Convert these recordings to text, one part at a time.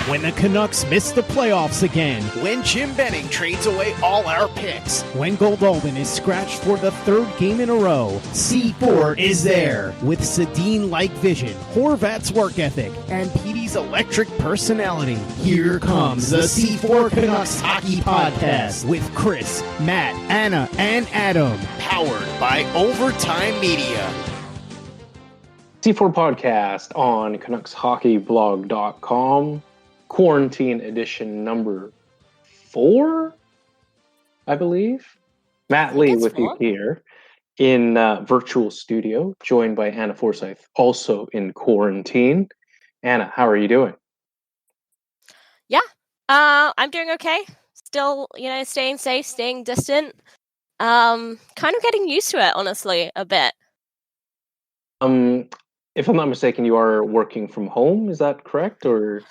When the Canucks miss the playoffs again. When Jim Benning trades away all our picks. When Goldalden is scratched for the third game in a row. C4 is there. With Sedin-like vision, Horvat's work ethic, and Petey's electric personality. Here comes the C4 Canucks Hockey Podcast with Chris, Matt, Anna, and Adam. Powered by Overtime Media. C4 Podcast on CanucksHockeyBlog.com. Quarantine edition number 4, I believe. Matt Lee with you here in virtual studio, joined by Anna Forsyth, also in quarantine. Anna, how are you doing? Yeah, I'm doing okay. Still, staying safe, staying distant. Kind of getting used to it, honestly, a bit. If I'm not mistaken, you are working from home. Is that correct, or?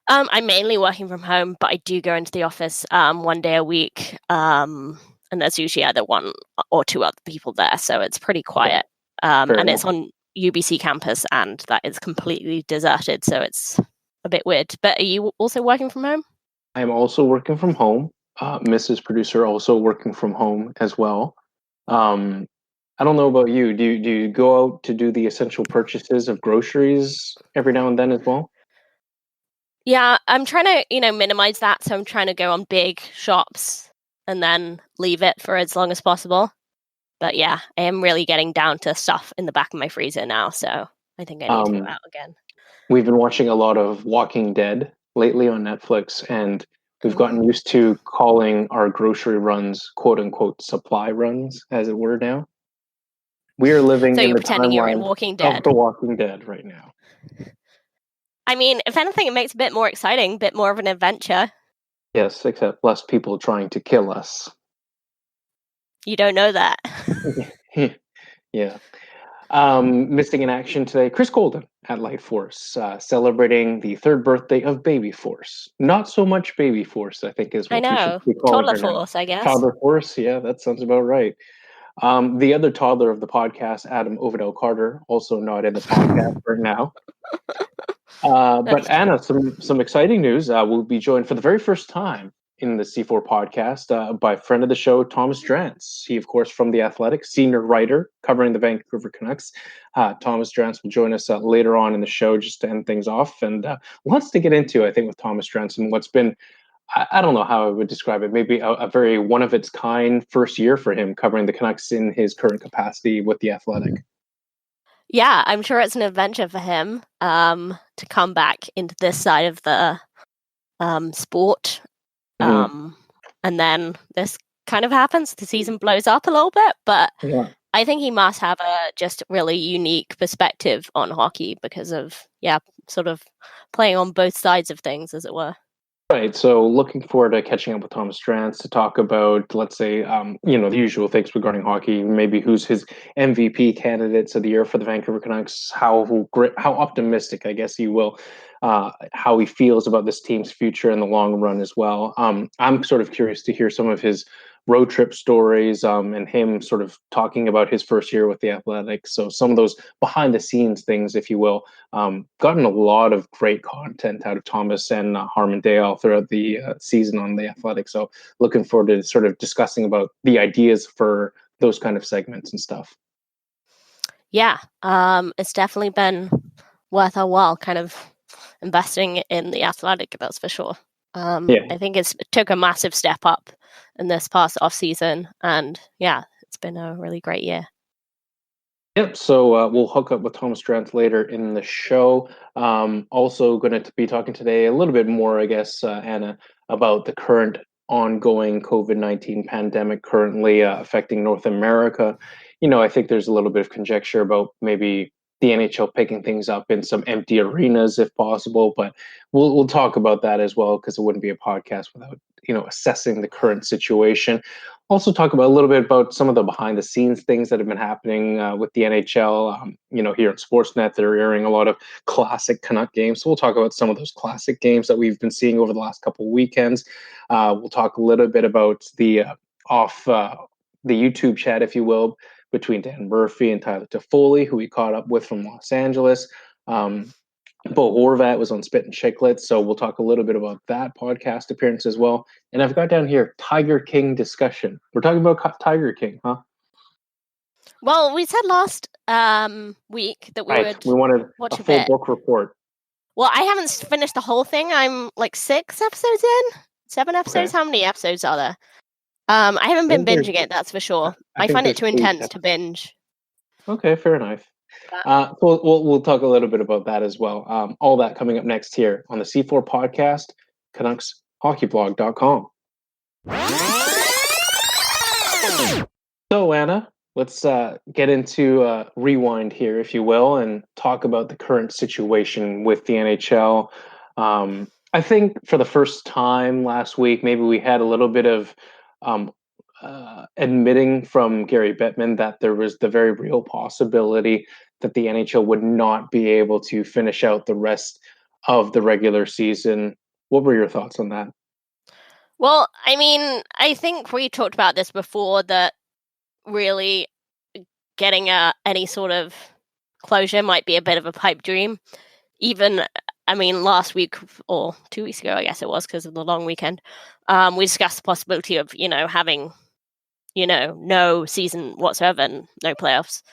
I'm mainly working from home, but I do go into the office one day a week, and there's usually either one or two other people there, so it's pretty quiet. And it's on UBC campus, and that is completely deserted, so it's a bit weird. But are you also working from home? I'm also working from home. Mrs. Producer also working from home as well. I don't know about you. Do you go out to do the essential purchases of groceries every now and then as well? Yeah, I'm trying to, minimize that. So I'm trying to go on big shops and then leave it for as long as possible. But yeah, I am really getting down to stuff in the back of my freezer now. So I think I need to go out again. We've been watching a lot of Walking Dead lately on Netflix, and we've gotten used to calling our grocery runs, quote unquote, supply runs, as it were now. We are living in the pretending you're in timeline Walking Dead. of The Walking Dead right now. I mean, if anything, it makes it a bit more exciting, a bit more of an adventure. Yes, except less people trying to kill us. You don't know that. Yeah. Missing in action today, Chris Golden at Light Force, celebrating the 3rd birthday of Baby Force. Not so much Baby Force, I think, is what we should be calling Toddler her now. Force, I guess. Toddler Force, yeah, that sounds about right. The other toddler of the podcast, Adam Ovidel Carter, also not in the podcast right now. But Anna, some exciting news. We'll be joined for the very first time in the C4 podcast by friend of the show, Thomas Drance. He, of course, from The Athletic, senior writer covering the Vancouver Canucks. Thomas Drance will join us later on in the show just to end things off. And lots to get into, I think, with Thomas Drance and what's been, I don't know how I would describe it, maybe a very one-of-its-kind first year for him covering the Canucks in his current capacity with The Athletic. Yeah, I'm sure it's an adventure for him to come back into this side of the sport. And then this kind of happens. The season blows up a little bit, but I think he must have a just really unique perspective on hockey because of, sort of playing on both sides of things, as it were. Right. So looking forward to catching up with Thomas Drance to talk about, let's say, the usual things regarding hockey, maybe who's his MVP candidates of the year for the Vancouver Canucks, how optimistic, I guess you will, how he feels about this team's future in the long run as well. I'm sort of curious to hear some of his road trip stories and him sort of talking about his first year with the Athletics. So some of those behind the scenes things, if you will, gotten a lot of great content out of Thomas and Harmon Dale throughout the season on the Athletics. So looking forward to sort of discussing about the ideas for those kind of segments and stuff. Yeah, it's definitely been worth our while kind of investing in the Athletic, that's for sure. I think it took a massive step up in this past off season, and it's been a really great year. Yep. So we'll hook up with Thomas Drance later in the show. Also going to be talking today a little bit more, I guess, Anna, about the current ongoing COVID-19 pandemic currently affecting North America. I think there's a little bit of conjecture about maybe the NHL picking things up in some empty arenas if possible, but we'll talk about that as well because it wouldn't be a podcast without assessing the current situation. Also talk about a little bit about some of the behind the scenes things that have been happening with the NHL. Here at Sportsnet, they're airing a lot of classic Canuck games. So we'll talk about some of those classic games that we've been seeing over the last couple of weekends. We'll talk a little bit about the YouTube chat, if you will, between Dan Murphy and Tyler Toffoli, who we caught up with from Los Angeles. Bo Horvat was on Spit and Chicklets, so we'll talk a little bit about that podcast appearance as well. And I've got down here Tiger King discussion. We're talking about Tiger King, huh? Well, we said last week that we would We wanted watch a a full bit. book report. Well, I haven't finished the whole thing. I'm like 6 episodes in, 7 episodes. Okay. How many episodes are there? I haven't been binging it, that's for sure. I find it too intense to binge. Okay, fair enough. We'll talk a little bit about that as well. All that coming up next here on the C4 podcast, CanucksHockeyBlog.com. So, Anna, let's get into rewind here, if you will, and talk about the current situation with the NHL. I think for the first time last week, maybe we had a little bit of admitting from Gary Bettman that there was the very real possibility that the NHL would not be able to finish out the rest of the regular season. What were your thoughts on that? Well, I mean, I think we talked about this before, that really getting any sort of closure might be a bit of a pipe dream. Even, I mean, last week or 2 weeks ago, I guess it was, because of the long weekend, we discussed the possibility of, having, no season whatsoever and no playoffs.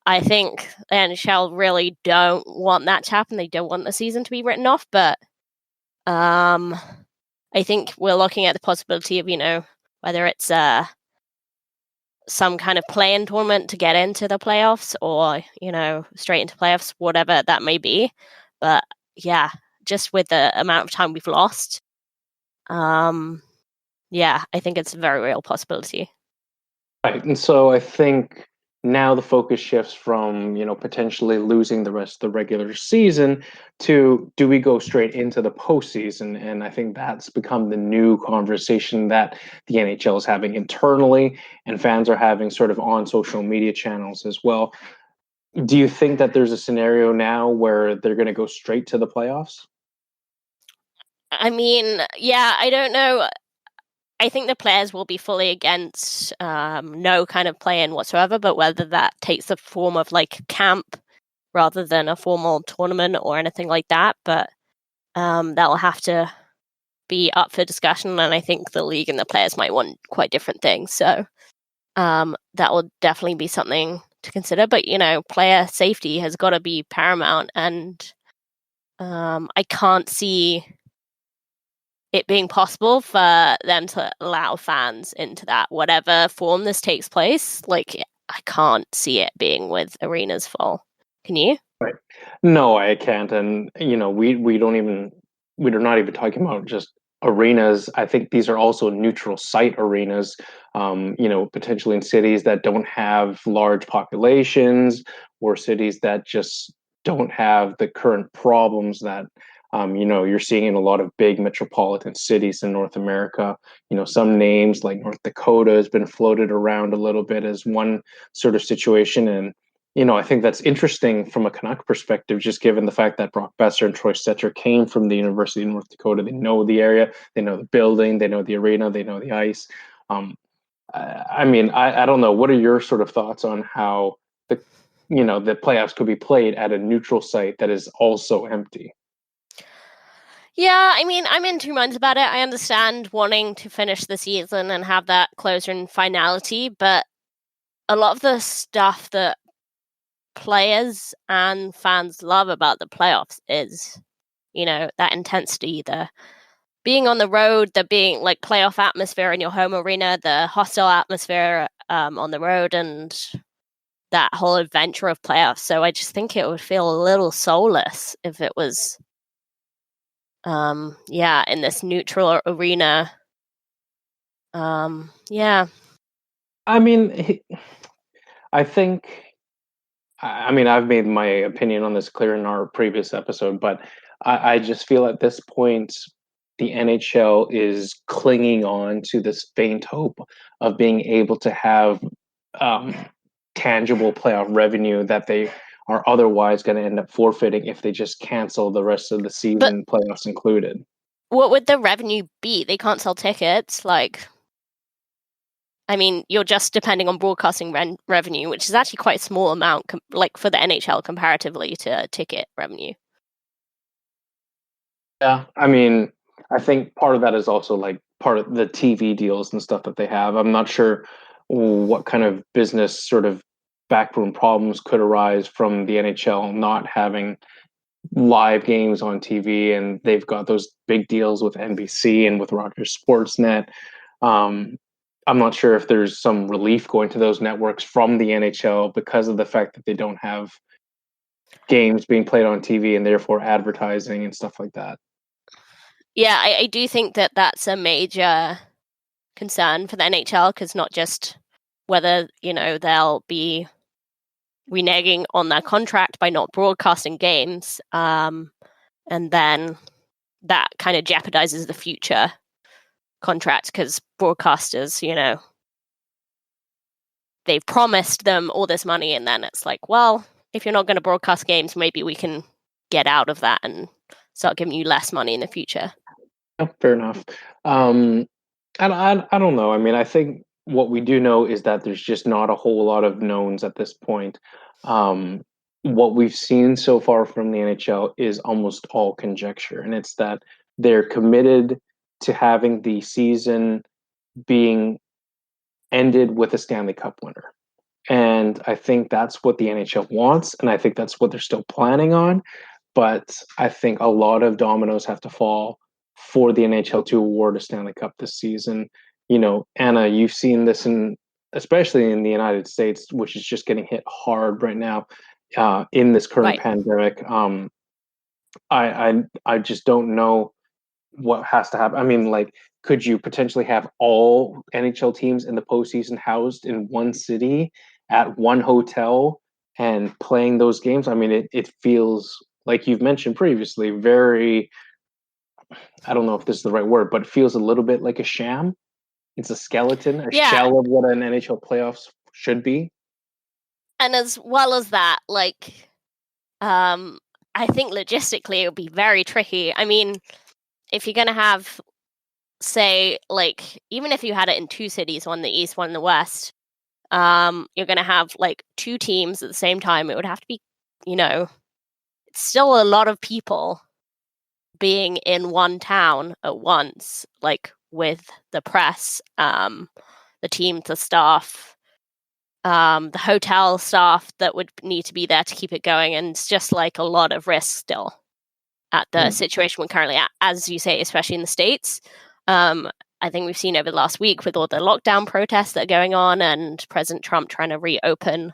I think the NHL really don't want that to happen. They don't want the season to be written off, but I think we're looking at the possibility of, whether it's some kind of play-in tournament to get into the playoffs, or, straight into playoffs, whatever that may be. But yeah, just with the amount of time we've lost, yeah, I think it's a very real possibility. Right. And so I think now the focus shifts from, potentially losing the rest of the regular season to, do we go straight into the postseason? And I think that's become the new conversation that the NHL is having internally, and fans are having sort of on social media channels as well. Do you think that there's a scenario now where they're going to go straight to the playoffs? I mean, yeah, I don't know. I think the players will be fully against no kind of play-in whatsoever, but whether that takes the form of like camp rather than a formal tournament or anything like that, but that'll have to be up for discussion, and I think the league and the players might want quite different things. So that will definitely be something to consider. But, player safety has got to be paramount, and I can't see it being possible for them to allow fans into that, whatever form this takes place. Like, I can't see it being with arenas full. Can you? Right. No, I can't. And, we're not even talking about just arenas. I think these are also neutral site arenas, potentially in cities that don't have large populations, or cities that just don't have the current problems that you're seeing in a lot of big metropolitan cities in North America. Some names like North Dakota has been floated around a little bit as one sort of situation. And, I think that's interesting from a Canuck perspective, just given the fact that Brock Besser and Troy Stecher came from the University of North Dakota. They know the area, they know the building, they know the arena, they know the ice. I mean, I don't know. What are your sort of thoughts on how the playoffs could be played at a neutral site that is also empty? Yeah, I mean, I'm in two minds about it. I understand wanting to finish the season and have that closure and finality, but a lot of the stuff that players and fans love about the playoffs is, that intensity, the being on the road, the being like playoff atmosphere in your home arena, the hostile atmosphere on the road, and that whole adventure of playoffs. So I just think it would feel a little soulless if it was in this neutral arena. Yeah. I mean, I think, I've made my opinion on this clear in our previous episode, but I just feel at this point, the NHL is clinging on to this faint hope of being able to have tangible playoff revenue that they are otherwise going to end up forfeiting if they just cancel the rest of the season, playoffs included. What would the revenue be? They can't sell tickets. I mean, you're just depending on broadcasting revenue, which is actually quite a small amount, for the NHL comparatively to ticket revenue. Yeah, I mean, I think part of that is also like part of the TV deals and stuff that they have. I'm not sure what kind of business sort of backroom problems could arise from the NHL not having live games on TV, and they've got those big deals with NBC and with Rogers Sportsnet. Um, I'm not sure if there's some relief going to those networks from the NHL because of the fact that they don't have games being played on TV and therefore advertising and stuff like that. Yeah, I do think that that's a major concern for the NHL, because not just whether, they'll be reneging on their contract by not broadcasting games, and then that kind of jeopardizes the future contract, because broadcasters, they've promised them all this money, and then it's like, well, if you're not going to broadcast games, maybe we can get out of that and start giving you less money in the future. Yeah, fair enough. I don't know. I mean, I think what we do know is that there's just not a whole lot of knowns at this point. What we've seen so far from the NHL is almost all conjecture, and it's that they're committed to having the season being ended with a Stanley Cup winner. And I think that's what the NHL wants, and I think that's what they're still planning on. But I think a lot of dominoes have to fall for the NHL to award a Stanley Cup this season. Anna, you've seen this especially in the United States, which is just getting hit hard right now in this current pandemic. I just don't know what has to happen. I mean, like, could you potentially have all NHL teams in the postseason housed in one city at one hotel and playing those games? I mean, it feels like you've mentioned previously, very, I don't know if this is the right word, but it feels a little bit like a sham. It's a skeleton, a shell of what an NHL playoffs should be. And as well as that, I think logistically it would be very tricky. I mean, if you're going to have, say, even if you had it in two cities, one in the east, one in the west, you're going to have two teams at the same time. It would have to be, it's still a lot of people being in one town at once, with the press, the team, the staff, the hotel staff that would need to be there to keep it going. And it's just a lot of risk still at the situation we're currently at, as you say, especially in the States. I think we've seen over the last week with all the lockdown protests that are going on and President Trump trying to reopen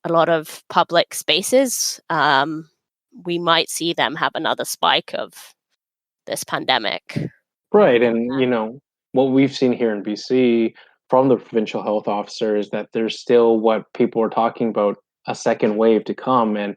a lot of public spaces, we might see them have another spike of this pandemic. Right. And, what we've seen here in BC from the provincial health officer is that there's still what people are talking about, a second wave to come. And,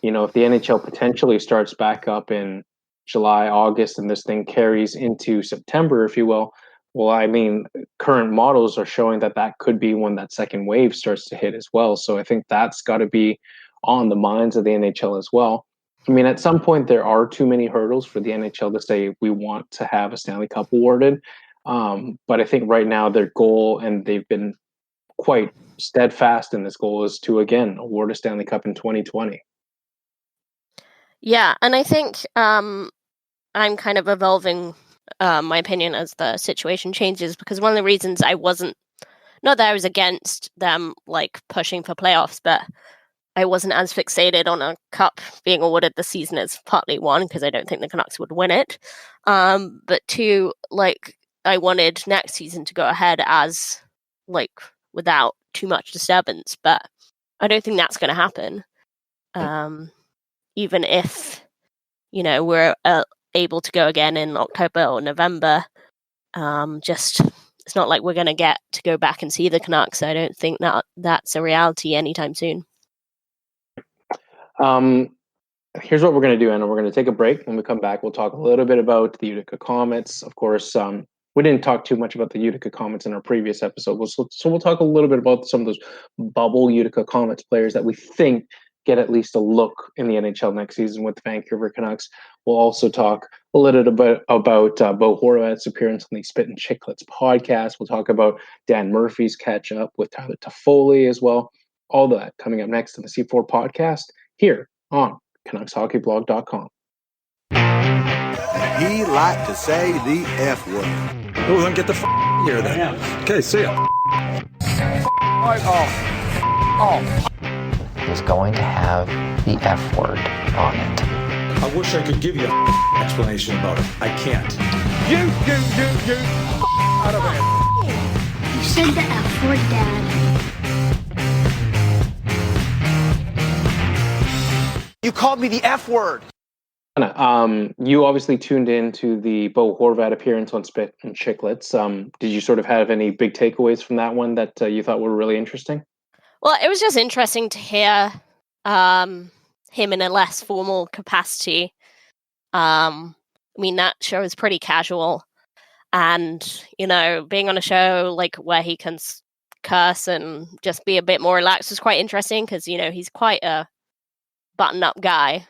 if the NHL potentially starts back up in July, August, and this thing carries into September, if you will, well, I mean, current models are showing that that could be when that second wave starts to hit as well. So I think that's got to be on the minds of the NHL as well. I mean, at some point, there are too many hurdles for the NHL to say we want to have a Stanley Cup awarded. But I think right now their goal, and they've been quite steadfast in this goal, is to, again, award a Stanley Cup in 2020. Yeah, and I think I'm kind of evolving my opinion as the situation changes, because one of the reasons I wasn't, not that I was against them pushing for playoffs, but I wasn't as fixated on a cup being awarded this season as partly one, because I don't think the Canucks would win it. But two, I wanted next season to go ahead as without too much disturbance, but I don't think that's going to happen. Even if, we're able to go again in October or November, it's not like we're going to get to go back and see the Canucks. I don't think that's a reality anytime soon. Here's what we're going to do, Anna. We're going to take a break. When we come back, we'll talk a little bit about the Utica Comets. Of course, we didn't talk too much about the Utica Comets in our previous episode. So we'll talk a little bit about some of those bubble Utica Comets players that we think get at least a look in the NHL next season with the Vancouver Canucks. We'll also talk a little bit about Bo Horvat's appearance on the Spit and Chicklets podcast. We'll talk about Dan Murphy's catch up with Tyler Toffoli as well. All that coming up next on the C4 podcast here on CanucksHockeyBlog.com. He liked to say the F word. Well, then get the here then. Okay, see ya. Is going to have the F word on it. I wish I could give you an explanation about it. I can't. You out of here. You said the F word, Dad. You called me the F word. You obviously tuned in to the Bo Horvat appearance on Spit and Chicklets. Did you sort of have any big takeaways from that one that you thought were really interesting? Well, it was just interesting to hear him in a less formal capacity. I mean, that show is pretty casual. And, you know, being on a show like where he can curse and just be a bit more relaxed was quite interesting because, you know, he's quite a button-up guy.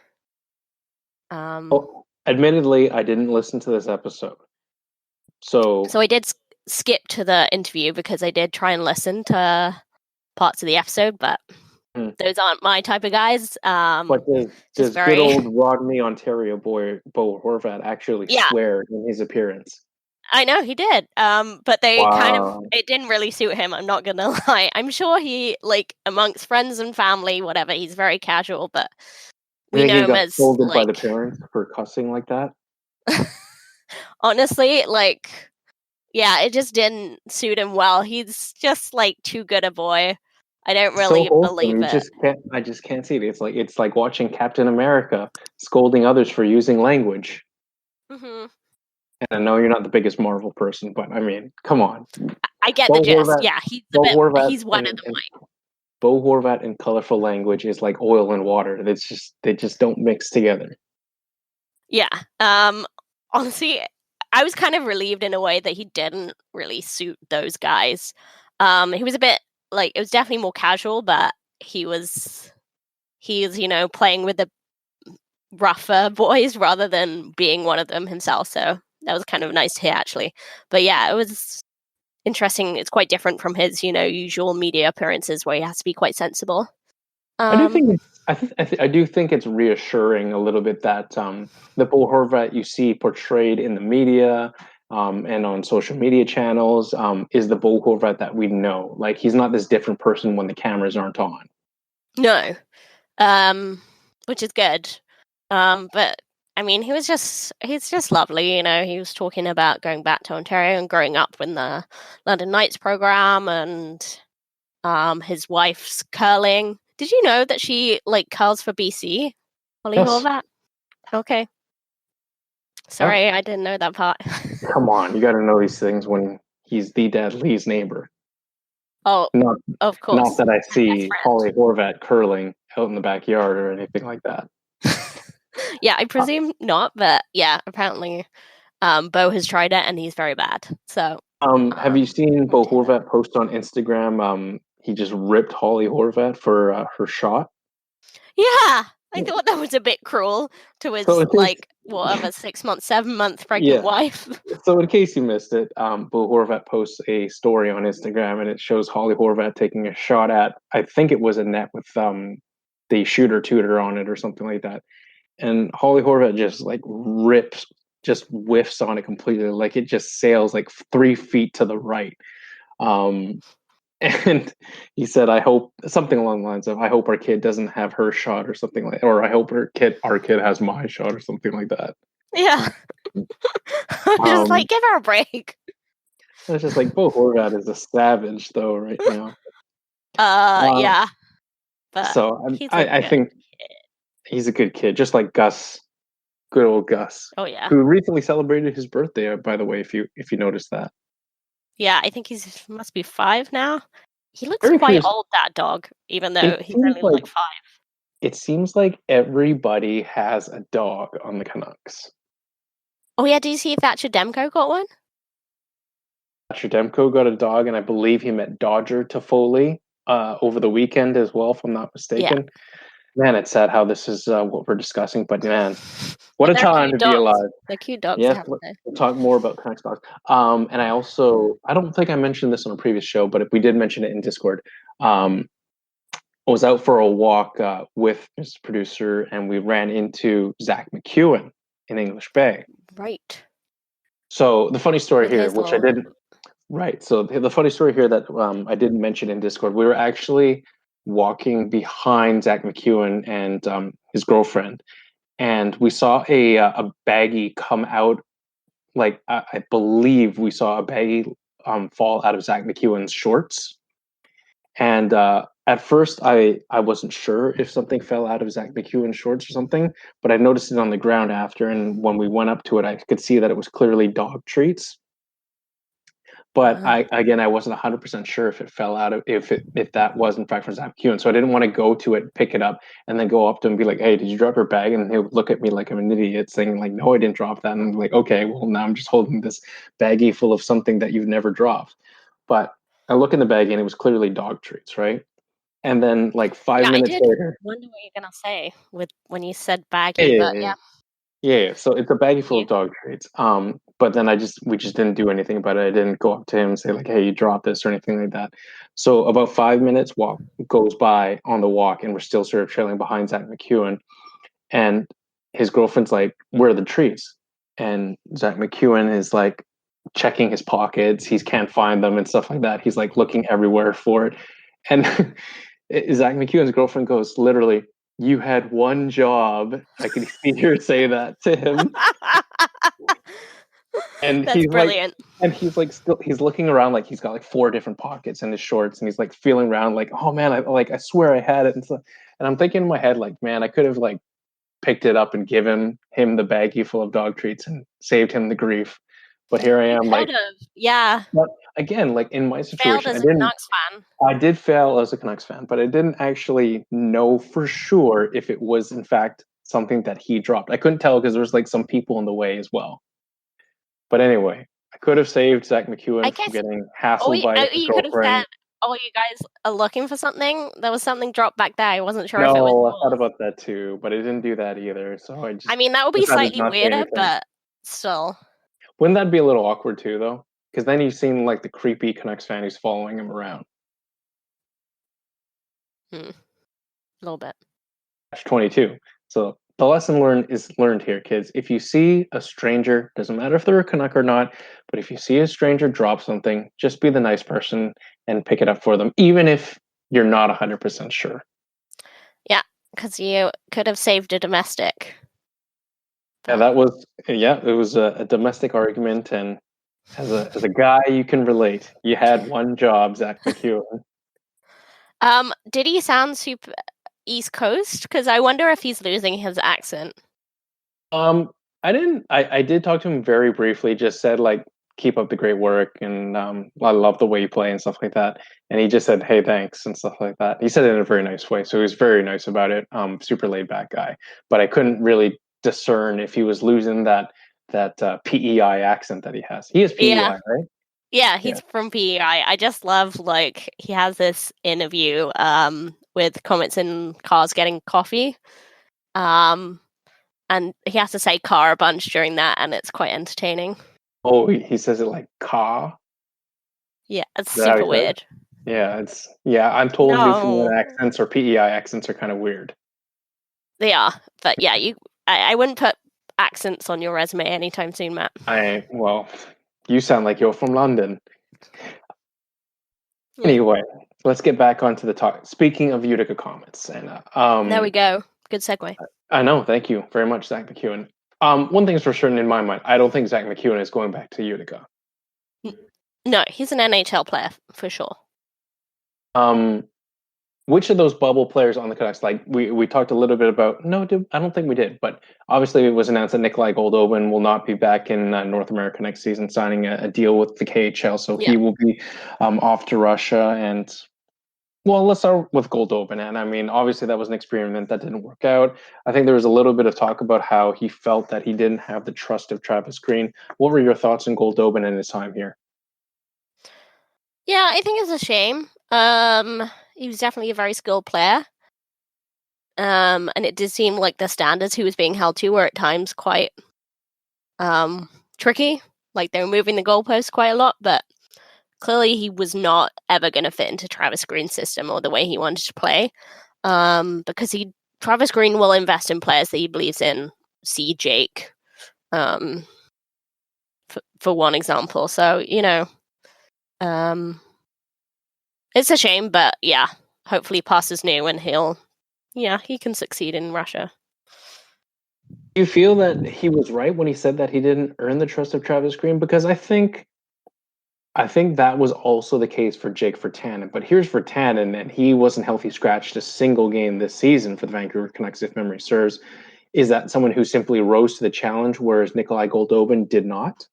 Admittedly, I didn't listen to this episode. So I did skip to the interview because I did try and listen to parts of the episode, but those aren't my type of guys. But does good old Rodney Ontario boy Bo Horvat actually swear in his appearance? I know he did, but they it didn't really suit him. I'm not gonna lie. I'm sure he, like, amongst friends and family, whatever, he's very casual, but we know him as scolded by the parents for cussing like that. Honestly, like, yeah, it just didn't suit him well. He's just like too good a boy. I don't really believe it. I just can't see it. It's like watching Captain America scolding others for using language. Mm-hmm. And I know you're not the biggest Marvel person, but I mean, come on. I get the gist. Yeah, he's wetter than white. Bo Horvat in colorful language is like oil and water. They just don't mix together. Yeah. Honestly, I was kind of relieved in a way that he didn't really suit those guys. He was a bit like, it was definitely more casual, but he's, you know, playing with the rougher boys rather than being one of them himself. So that was kind of nice to hear, actually. But yeah, it was interesting. It's quite different from his, you know, usual media appearances where he has to be quite sensible. I do think it's reassuring a little bit that the Bo Horvat you see portrayed in the media and on social media channels is the Bo Horvat that we know. Like, he's not this different person when the cameras aren't on. No, which is good. But I mean, he's just lovely. You know, he was talking about going back to Ontario and growing up in the London Knights program, and his wife's curling. Did you know that she, like, curls for BC? Holly Horvat? Okay. Sorry, I didn't know that part. Come on, you got to know these things when he's the Dad Lee's neighbor. Oh, of course. Not that I see Holly Horvat curling out in the backyard or anything like that. Yeah, I presume not, but yeah, apparently Bo has tried it and he's very bad. So, have you seen Bo Horvat post on Instagram? He just ripped Holly Horvat for her shot. Yeah, I thought that was a bit cruel to his, like, whatever, 7-month pregnant wife. So in case you missed it, Bo Horvat posts a story on Instagram, and it shows Holly Horvat taking a shot at, I think it was a net with the shooter tutor on it or something like that. And Holly Horvat just like whiffs on it completely. Like, it just sails like 3 feet to the right. And he said, I hope something along the lines of, I hope our kid doesn't have her shot or something like, or I hope our kid has my shot or something like that. Yeah. Just like, give her a break. It's just like, Bo Horvat is a savage though right now. Yeah. But so I think he's a good kid, just like Gus, good old Gus. Oh yeah. Who recently celebrated his birthday, by the way, if you noticed that. Yeah, I think he's must be 5 now. He looks quite old, that dog, even though he's only like 5. It seems like everybody has a dog on the Canucks. Oh yeah, do you see Thatcher Demko got one? Thatcher Demko got a dog, and I believe he met Dodger Toffoli over the weekend as well, if I'm not mistaken. Yeah. Man, it's sad how this is what we're discussing, but man, what a time to be alive. They're cute dogs. Yeah, we'll talk more about Canucks dogs. And I don't think I mentioned this on a previous show, but if we did mention it in Discord, I was out for a walk with Mr. Producer, and we ran into Zach McEwen in English Bay. Right. So the funny story With here, his which I little- didn't, right. So the funny story here that I didn't mention in Discord, we were actually walking behind Zach McEwen and his girlfriend, and we saw a baggie come out. Like I believe we saw a baggie fall out of Zach McEwen's shorts, and at first I wasn't sure if something fell out of Zach McEwen's shorts or something, but I noticed it on the ground after, and when we went up to it, I could see that it was clearly dog treats. But I wasn't 100% sure if it fell out of if that was in fact from Zach McEwen. So I didn't want to go to it, pick it up, and then go up to him and be like, "Hey, did you drop your bag?" And he'll look at me like I'm an idiot, saying like, "No, I didn't drop that." And I'm like, "Okay, well now I'm just holding this baggie full of something that you've never dropped." But I look in the baggie and it was clearly dog treats, right? And then like 5 minutes later, wonder what you're gonna say when you said baggy, yeah, but yeah, yeah. yeah. So it's a baggie full Yeah. of dog treats. But then we just didn't do anything about it. I didn't go up to him and say like, "Hey, you dropped this" or anything like that. So about 5 minutes goes by on the walk, and we're still sort of trailing behind Zach McEwen. And his girlfriend's like, "Where are the trees?" And Zach McEwen is like checking his pockets. He can't find them and stuff like that. He's like looking everywhere for it. And Zach McEwen's girlfriend goes, literally, "You had one job." I could hear her say that to him. And That's brilliant. he's like still he's looking around like he's got like four different pockets in his shorts, and he's like feeling around like, "Oh man, I swear I had it." And so, and I'm thinking in my head like, man, I could have like picked it up and given him the baggie full of dog treats and saved him the grief. But here I am, like, yeah. but again, like in my Failed situation, as a Canucks fan. I did fail as a Canucks fan, but I didn't actually know for sure if it was in fact something that he dropped. I couldn't tell because there was like some people in the way as well. But anyway, I could have saved Zach McEwen from getting hassled by his you could have girlfriend. said, "Oh, you guys are looking for something." There was something dropped back there. I wasn't sure if it No, was. I thought about that too, but I didn't do that either. So I mean, that would be decided slightly not to say weirder, anything. but still. Wouldn't that be a little awkward too, though? Because then you seem like the creepy Canucks fan who's following him around. A little bit. 22. So the lesson learned here, kids. If you see a stranger, doesn't matter if they're a Canuck or not, but if you see a stranger drop something, just be the nice person and pick it up for them, even if you're not 100% sure. Yeah, because you could have saved a domestic. Yeah, it was a domestic argument, and as a guy, you can relate. You had one job, Zach McEwen. Did he sound super East Coast? Because I wonder if he's losing his accent. I didn't. I did talk to him very briefly. Just said like, keep up the great work, and I love the way you play and stuff like that. And he just said, "Hey, thanks," and stuff like that. He said it in a very nice way, so he was very nice about it. Super laid back guy, but I couldn't really discern if he was losing that PEI accent that he has. He is PEI, right? Yeah, he's from PEI. I just love like he has this interview with Comets and Cars getting coffee. And he has to say car a bunch during that, and it's quite entertaining. Oh, he says it like car. Yeah, it's super weird. Yeah, I'm told Newfoundland accents or PEI accents are kind of weird. They are, but yeah, I wouldn't put accents on your resume anytime soon, Matt. Well, you sound like you're from London. Anyway, let's get back onto the talk. Speaking of Utica Comets, and there we go. Good segue. I know. Thank you very much, Zach McEwen. One thing's for certain in my mind, I don't think Zach McEwen is going back to Utica. No, he's an NHL player for sure. Which of those bubble players on the Canucks, like we talked a little bit about? No, I don't think we did. But obviously, it was announced that Nikolai Goldobin will not be back in North America next season, signing a deal with the KHL. So he will be off to Russia. And well, let's start with Goldobin. And I mean, obviously, that was an experiment that didn't work out. I think there was a little bit of talk about how he felt that he didn't have the trust of Travis Green. What were your thoughts on Goldobin and his time here? Yeah, I think it's a shame. He was definitely a very skilled player. And it did seem like the standards he was being held to were at times quite tricky. Like they were moving the goalposts quite a lot, but clearly he was not ever going to fit into Travis Green's system or the way he wanted to play. Because Travis Green will invest in players that he believes in. See Jake. For one example. So, it's a shame, but yeah, hopefully past is new and he can succeed in Russia. Do you feel that he was right when he said that he didn't earn the trust of Travis Green? Because I think that was also the case for Jake Virtanen. But here's Virtanen, and he wasn't healthy scratched a single game this season for the Vancouver Canucks, if memory serves. Is that someone who simply rose to the challenge, whereas Nikolai Goldobin did not?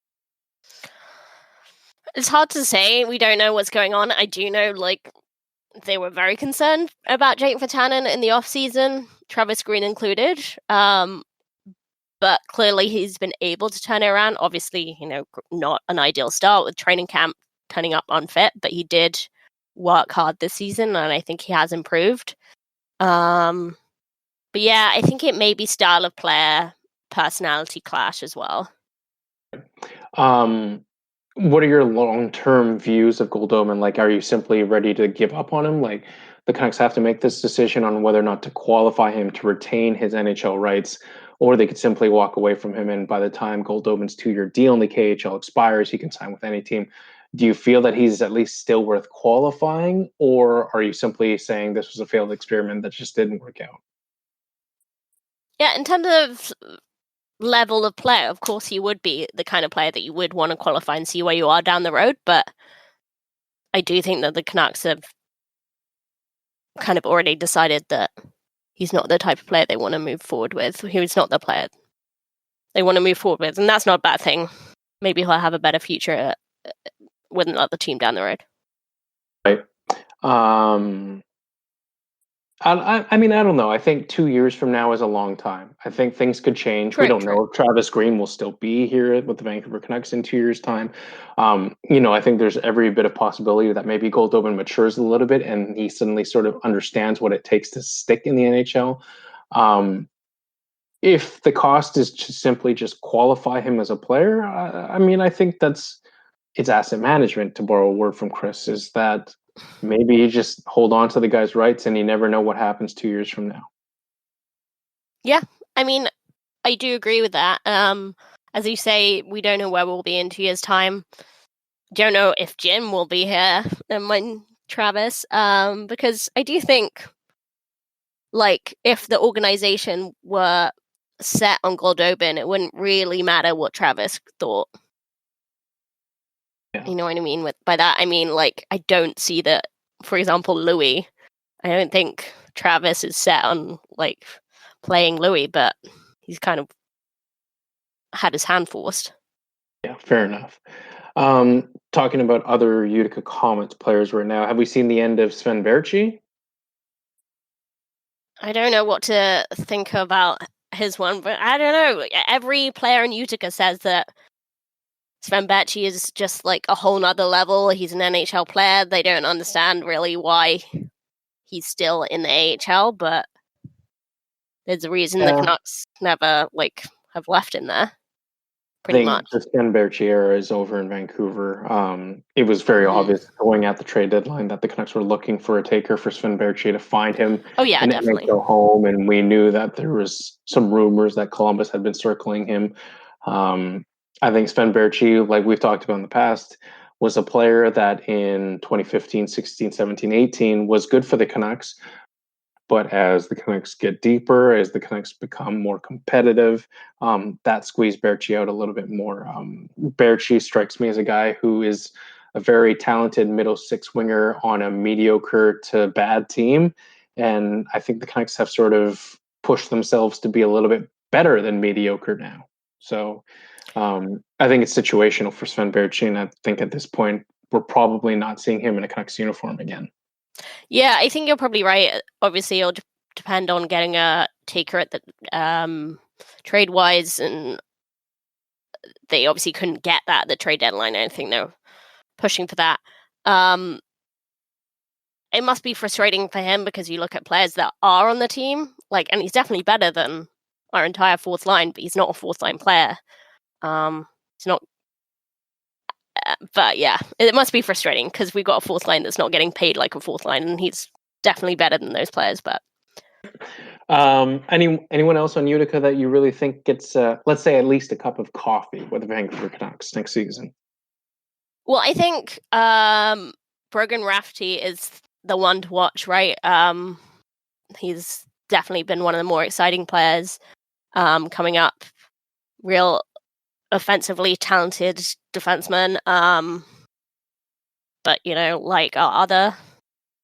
It's hard to say. We don't know what's going on. I do know, they were very concerned about Jake Virtanen in the offseason, Travis Green included. But clearly he's been able to turn it around. Obviously, not an ideal start with training camp turning up unfit, but he did work hard this season, and I think he has improved. But yeah, I think it may be style of player, personality clash as well. What are your long-term views of Goldobin? Like, are you simply ready to give up on him? Like, the Canucks have to make this decision on whether or not to qualify him to retain his NHL rights, or they could simply walk away from him, and by the time Goldobin's 2-year deal in the KHL expires, he can sign with any team. Do you feel that he's at least still worth qualifying, or are you simply saying this was a failed experiment that just didn't work out? Yeah, in terms of level of player, of course he would be the kind of player that you would want to qualify and see where you are down the road, but I do think that the Canucks have kind of already decided that he's not the type of player they want to move forward with. He's not the player they want to move forward with, and that's not a bad thing. Maybe he'll have a better future with another team down the road. Right. I mean, I don't know. I think 2 years from now is a long time. I think things could change. We don't know if Travis Green will still be here with the Vancouver Canucks in 2 years' time. I think there's every bit of possibility that maybe Goldobin matures a little bit and he suddenly sort of understands what it takes to stick in the NHL. If the cost is to simply just qualify him as a player, I think it's asset management, to borrow a word from Chris, is that maybe you just hold on to the guy's rights and you never know what happens 2 years from now. Yeah, I mean, I do agree with that. As you say, we don't know where we'll be in 2 years' time. Don't know if Jim will be here and when Travis, because I do think, if the organization were set on Goldobin, it wouldn't really matter what Travis thought. Yeah. You know what I mean? By that, I mean, I don't see that, for example, Louis, I don't think Travis is set on, playing Louis, but he's kind of had his hand forced. Yeah, fair enough. Talking about other Utica Comets players right now, have we seen the end of Sven Baertschi? I don't know what to think about his one, but I don't know. Every player in Utica says that Sven Baertschi is just a whole nother level. He's an NHL player. They don't understand really why he's still in the AHL, but there's a reason the Canucks never have left him there. Pretty much. The Sven Baertschi era is over in Vancouver. It was very obvious going at the trade deadline that the Canucks were looking for a taker for Sven Baertschi to find him. Oh yeah, definitely. Go home, and we knew that there was some rumors that Columbus had been circling him. I think Sven Baertschi, like we've talked about in the past, was a player that in 2015, 16, 17, 18 was good for the Canucks. But as the Canucks get deeper, as the Canucks become more competitive, that squeezed Baertschi out a little bit more. Baertschi strikes me as a guy who is a very talented middle six winger on a mediocre to bad team. And I think the Canucks have sort of pushed themselves to be a little bit better than mediocre now. So I think it's situational for Sven Baertschi, and I think at this point we're probably not seeing him in a Canucks uniform again. Yeah, I think you're probably right. Obviously, it'll depend on getting a taker at the trade-wise, and they obviously couldn't get that at the trade deadline. I think they're pushing for that. It must be frustrating for him because you look at players that are on the team, and he's definitely better than our entire fourth line, but he's not a fourth line player. It's not. But yeah, it must be frustrating because we've got a fourth line that's not getting paid like a fourth line, and he's definitely better than those players. But Anyone else on Utica that you really think gets, let's say, at least a cup of coffee with the Vancouver Canucks next season? Well, I think Brogan Rafferty is the one to watch, right? He's definitely been one of the more exciting players coming up. Real offensively talented defenseman. But, like our other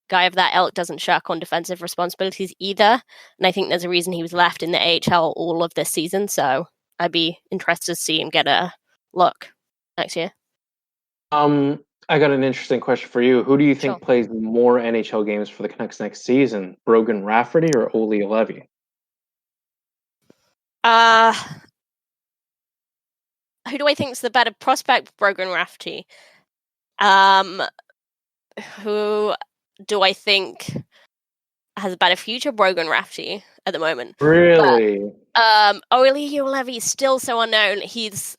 guy of that ilk doesn't shirk on defensive responsibilities either. And I think there's a reason he was left in the AHL all of this season. So I'd be interested to see him get a look next year. I got an interesting question for you. Who do you think Sure. plays more NHL games for the Canucks next season? Brogan Rafferty or Ole Levy? Who do I think is the better prospect? Brogan Rafferty. Who do I think has a better future? Brogan Rafferty at the moment. Really? But, Ole Levy is still so unknown. It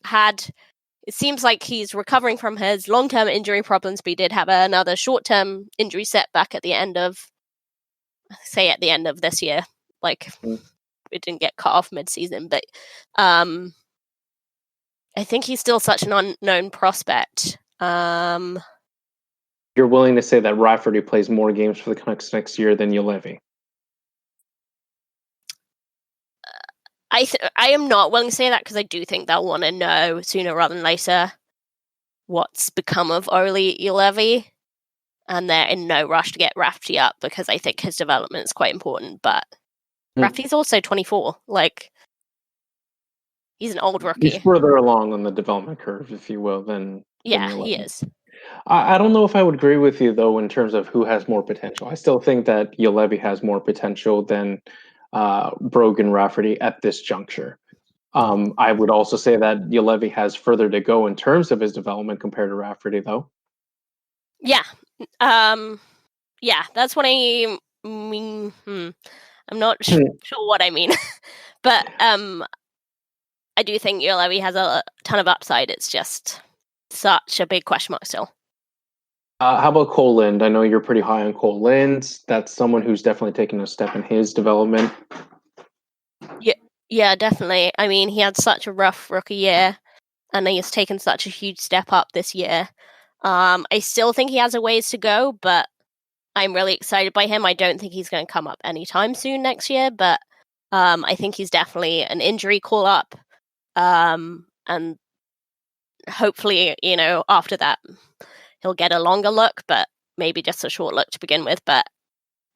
seems like he's recovering from his long-term injury problems, but he did have another short-term injury setback at the end of this year. Like, it didn't get cut off mid-season, but I think he's still such an unknown prospect. You're willing to say that Rafferty plays more games for the Canucks next year than Ulevi? I am not willing to say that because I do think they'll want to know sooner rather than later what's become of Ole Levy, and they're in no rush to get Rafferty up because I think his development is quite important. But Rafferty's also 24. Like, he's an old rookie. He's further along on the development curve, if you will, than he is. I don't know if I would agree with you, though, in terms of who has more potential. I still think that Ulevi has more potential than Brogan Rafferty at this juncture. I would also say that Ulevi has further to go in terms of his development compared to Rafferty, though. Yeah. That's what I mean. I'm not sure what I mean. But I do think Ulevi has a ton of upside. It's just such a big question mark still. How about Cole Lind? I know you're pretty high on Cole Lind. That's someone who's definitely taken a step in his development. Yeah, definitely. I mean, he had such a rough rookie year, and he has taken such a huge step up this year. I still think he has a ways to go, but I'm really excited by him. I don't think he's going to come up anytime soon next year, but I think he's definitely an injury call-up. And hopefully, after that, he'll get a longer look, but maybe just a short look to begin with. But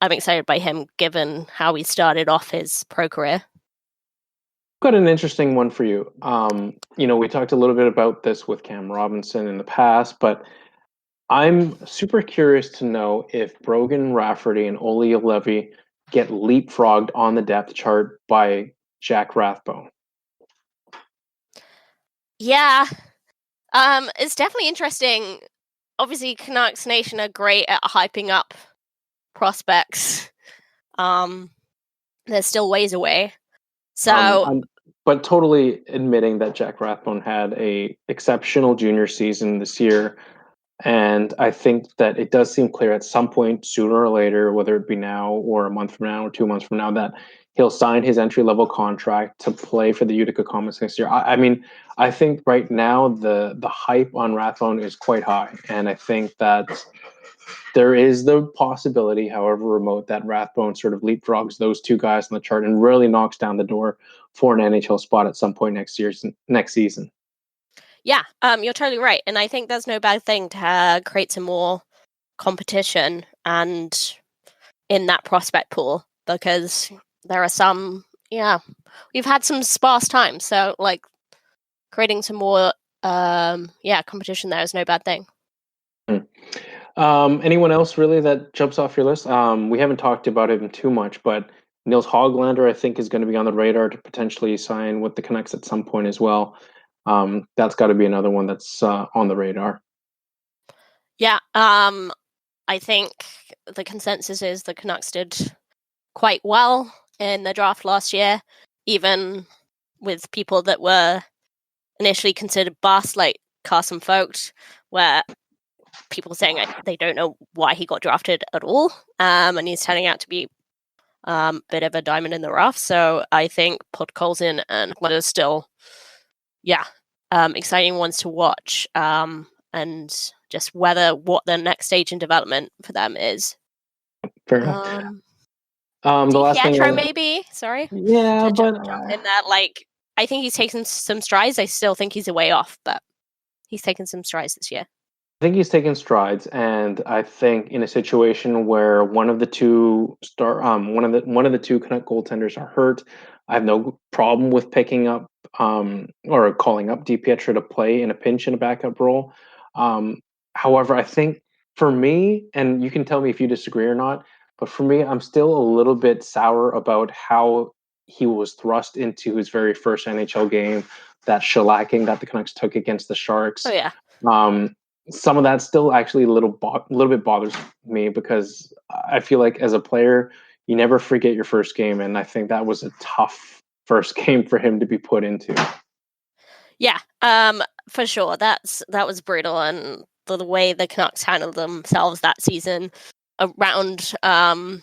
I'm excited by him given how he started off his pro career. Got an interesting one for you. We talked a little bit about this with Cam Robinson in the past, but I'm super curious to know if Brogan Rafferty and Ole Levy get leapfrogged on the depth chart by Jack Rathbone. Yeah. It's definitely interesting. Obviously, Canucks Nation are great at hyping up prospects. They're still ways away. So, but totally admitting that Jack Rathbone had a exceptional junior season this year, and I think that it does seem clear at some point sooner or later, whether it be now or a month from now or 2 months from now, that he'll sign his entry-level contract to play for the Utica Comets next year. I mean, I think right now the hype on Rathbone is quite high, and I think that there is the possibility, however remote, that Rathbone sort of leapfrogs those two guys on the chart and really knocks down the door for an NHL spot at some point next season. Yeah, you're totally right, and I think there's no bad thing to create some more competition and in that prospect pool, because there are some. Yeah, we've had some sparse times, so like creating some more competition there is no bad thing. Anyone else really that jumps off your list? We haven't talked about him too much, but Nils Hoglander, I think, is going to be on the radar to potentially sign with the Canucks at some point as well. That's got to be another one that's on the radar. Yeah, I think the consensus is the Canucks did quite well in the draft last year, even with people that were initially considered bust, like Carson Vogt, where people saying they don't know why he got drafted at all, and he's turning out to be bit of a diamond in the rough. So I think Podkolzin and Letters still, exciting ones to watch. And just what the next stage in development for them is. Fair enough. The last thing, maybe. Sorry. Yeah, to but jump in that, I think he's taken some strides. I still think he's a way off, but he's taken some strides this year. I think he's taken strides, and I think in a situation where one of the two Canuck goaltenders are hurt, I have no problem with picking up or calling up DiPietro to play in a pinch in a backup role. However, I think for me, and you can tell me if you disagree or not, but for me, I'm still a little bit sour about how he was thrust into his very first NHL game, that shellacking that the Canucks took against the Sharks. Oh yeah. Some of that still actually a little bit bothers me, because I feel like as a player, you never forget your first game, and I think that was a tough first game for him to be put into. Yeah, for sure. That was brutal, and the way the Canucks handled themselves that season around the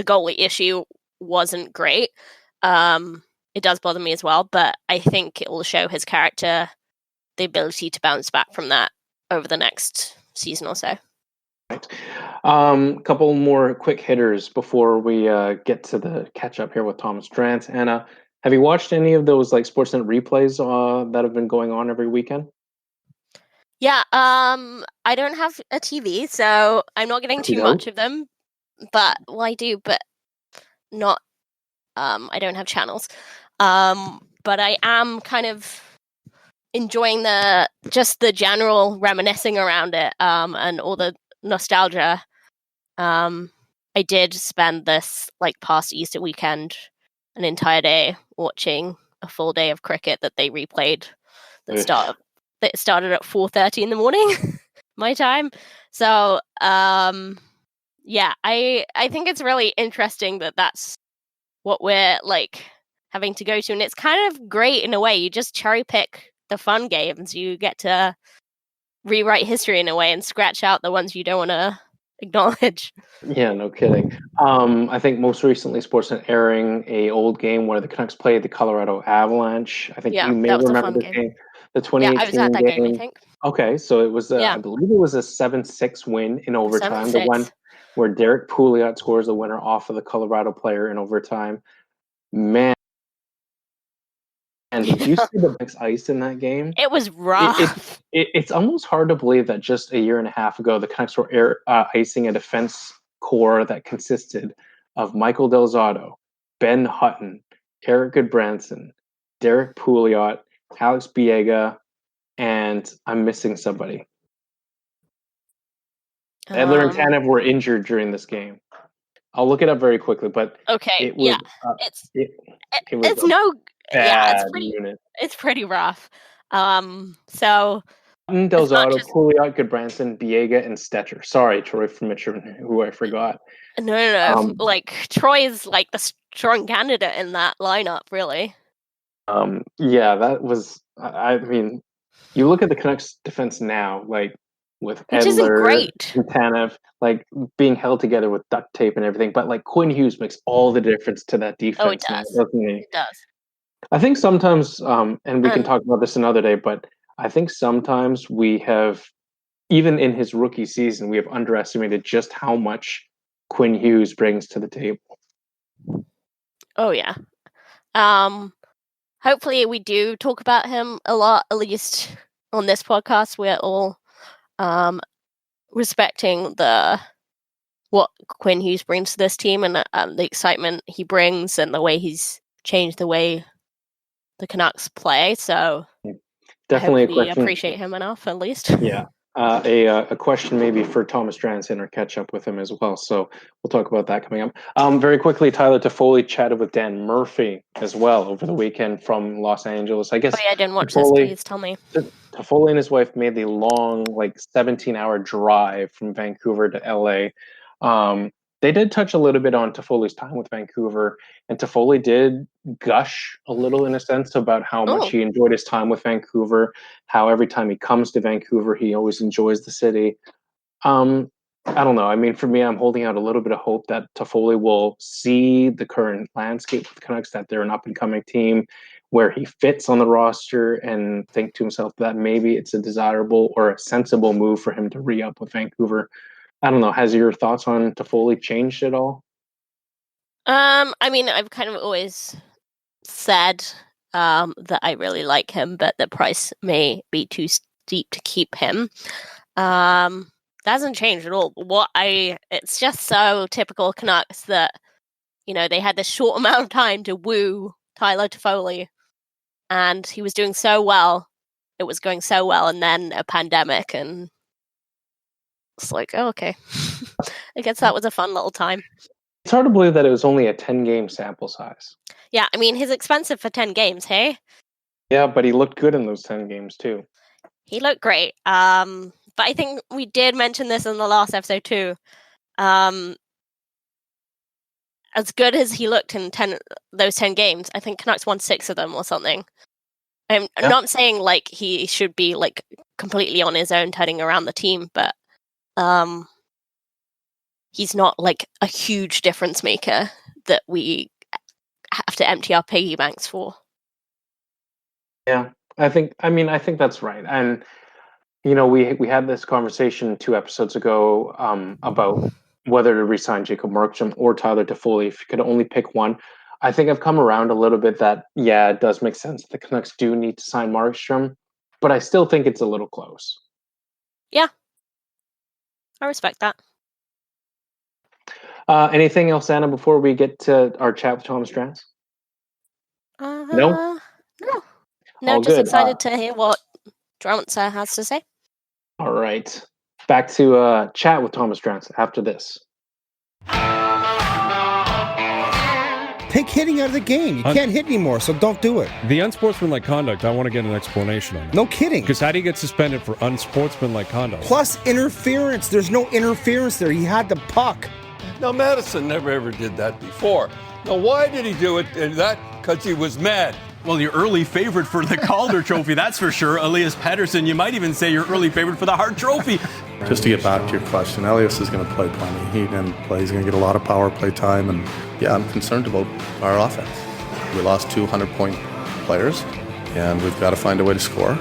goalie issue wasn't great. It does bother me as well, but I think it will show his character, the ability to bounce back from that over the next season or so. Right. Couple more quick hitters before we get to the catch up here with Thomas Drance. Anna, have you watched any of those Sportsnet replays that have been going on every weekend? Yeah, I don't have a TV, so I'm not getting too much of them. But I do, but not. I don't have channels. But I am kind of enjoying the general reminiscing around it, and all the nostalgia. I did spend this past Easter weekend an entire day watching a full day of cricket that they replayed. That started at 4:30 in the morning, my time. So yeah, I think it's really interesting that that's what we're having to go to, and it's kind of great in a way. You just cherry pick the fun games. You get to rewrite history in a way and scratch out the ones you don't want to acknowledge. Yeah, no kidding. I think most recently Sportsnet airing a old game where the Canucks played the Colorado Avalanche. I think you may remember this game. The 2018 I was at that game, I think. Okay, so it was I believe it was a 7-6 win in overtime. The one where Derek Pouliot scores the winner off of the Colorado player in overtime. Man, and did you see the Canucks ice in that game? It was rough. It's almost hard to believe that just a year and a half ago, the Canucks were icing a defense core that consisted of Michael Del Zotto, Ben Hutton, Eric Goodbranson, Derek Pouliot, Alex Biega, and I'm missing somebody. Edler and Tanev were injured during this game. I'll look it up very quickly, but it was, it's pretty rough. So Del Zotto, Pouliot, Goodbranson, Biega, and Stetcher. Sorry, Troy Mitchell, who I forgot. No. Troy is the strong candidate in that lineup, really. Yeah, that was. I mean, you look at the Canucks defense now, with Edler and Tanev, being held together with duct tape and everything. But Quinn Hughes makes all the difference to that defense. Oh, it does. Now, doesn't he? It does. I think sometimes, and we can talk about this another day, but I think sometimes we have, even in his rookie season, we have underestimated just how much Quinn Hughes brings to the table. Oh yeah. Hopefully we do talk about him a lot, at least on this podcast. We're all respecting what Quinn Hughes brings to this team, and the excitement he brings, and the way he's changed the way the Canucks play. So definitely a question. We appreciate him enough, at least. Yeah. A question maybe for Thomas Drance in our catch up with him as well. So we'll talk about that coming up. Very quickly, Tyler Toffoli chatted with Dan Murphy as well over the weekend from Los Angeles. I guess. Oh yeah, I didn't watch this. Please tell me. Toffoli and his wife made the long, 17-hour drive from Vancouver to LA. They did touch a little bit on Toffoli's time with Vancouver, and Toffoli did gush a little, in a sense, about how much he enjoyed his time with Vancouver, how every time he comes to Vancouver, he always enjoys the city. I don't know. I mean, for me, I'm holding out a little bit of hope that Toffoli will see the current landscape of the Canucks, that they're an up-and-coming team where he fits on the roster, and think to himself that maybe it's a desirable or a sensible move for him to re-up with Vancouver. I don't know. Has your thoughts on Toffoli changed at all? I mean, I've kind of always said that I really like him, but the price may be too steep to keep him. That hasn't changed at all. It's just so typical Canucks that, they had this short amount of time to woo Tyler Toffoli, and he was doing so well. It was going so well, and then a pandemic, and it's like, oh, okay. I guess that was a fun little time. It's hard to believe that it was only a 10-game sample size. Yeah, I mean, he's expensive for 10 games, hey? Yeah, but he looked good in those 10 games too. He looked great. But I think we did mention this in the last episode too. As good as he looked in those 10 games, I think Canucks won 6 of them or something. I'm not saying like he should be like completely on his own turning around the team, but he's not like a huge difference maker that we have to empty our piggy banks for. Yeah, I think that's right. And we had this conversation 2 episodes ago about whether to resign Jacob Markstrom or Tyler Toffoli. If you could only pick one, I think I've come around a little bit that, yeah, it does make sense. The Canucks do need to sign Markstrom, but I still think it's a little close. Yeah, I respect that. Anything else, Anna, before we get to our chat with Thomas Drance? No, just good. Excited to hear what Drance has to say. All right, back to chat with Thomas Drance after this. Take hitting out of the game. You can't hit anymore, so don't do it. The unsportsmanlike conduct, I want to get an explanation on that. No kidding. Because how do you get suspended for unsportsmanlike conduct? Plus interference. There's no interference there. He had the puck. Now, Madison never ever did that before. Now, why did he do it? That because he was mad. Well, your early favorite for the Calder Trophy, that's for sure. Elias Pettersson, you might even say your early favorite for the Hart Trophy. Just to get back to your question, Elias is going to play plenty. He didn't play. He's going to get a lot of power play time. And, yeah, I'm concerned about our offense. We lost 200-point players, and we've got to find a way to score.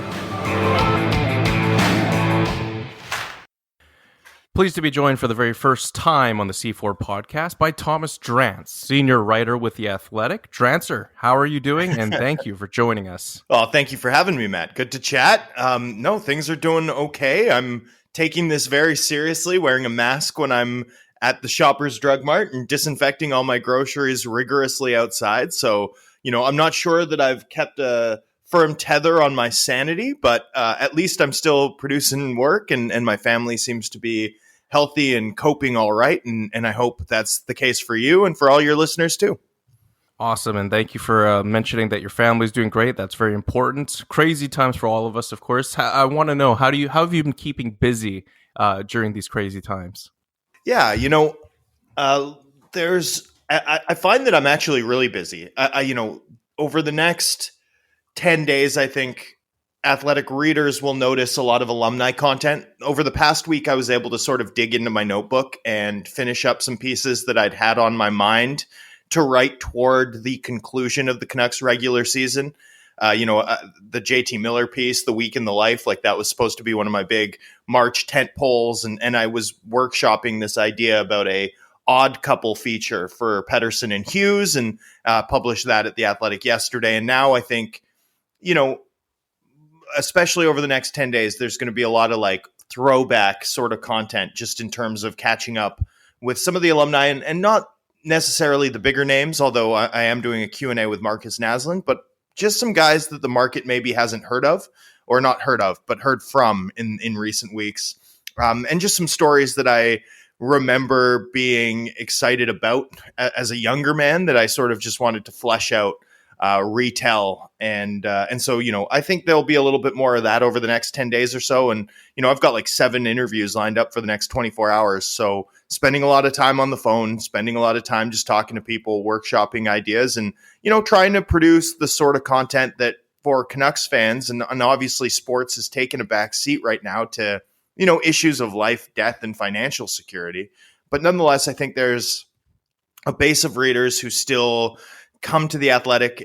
Pleased to be joined for the very first time on the C4 podcast by Thomas Drance, senior writer with The Athletic. Drancer, how are you doing? And thank you for joining us. Well, thank you for having me, Matt. Good to chat. No, things are doing okay. I'm taking this very seriously, wearing a mask when I'm at the Shoppers Drug Mart and disinfecting all my groceries rigorously outside. So, I'm not sure that I've kept a firm tether on my sanity, but at least I'm still producing work and my family seems to be healthy and coping all right. And I hope that's the case for you and for all your listeners too. Awesome. And thank you for mentioning that your family's doing great. That's very important. Crazy times for all of us, of course. I want to know, how have you been keeping busy during these crazy times? Yeah, I find that I'm actually really busy. Over the next 10 days, I think Athletic readers will notice a lot of alumni content. Over the past week, I was able to sort of dig into my notebook and finish up some pieces that I'd had on my mind to write toward the conclusion of the Canucks regular season. The JT Miller piece, The Week in the Life, like that was supposed to be one of my big March tent poles. And I was workshopping this idea about a odd couple feature for Pettersson and Hughes and published that at The Athletic yesterday. And now I think, especially over the next 10 days, there's going to be a lot of like throwback sort of content just in terms of catching up with some of the alumni and not necessarily the bigger names, although I am doing a Q&A with Marcus Naslund, but just some guys that the market maybe hasn't heard of or not heard of, but heard from in recent weeks. And just some stories that I remember being excited about as a younger man that I sort of just wanted to flesh out, retell. And so, I think there'll be a little bit more of that over the next 10 days or so. And, I've got like 7 interviews lined up for the next 24 hours. So spending a lot of time on the phone, spending a lot of time just talking to people, workshopping ideas and, trying to produce the sort of content that for Canucks fans and obviously sports has taken a back seat right now to issues of life, death, and financial security. But nonetheless, I think there's a base of readers who still come to The Athletic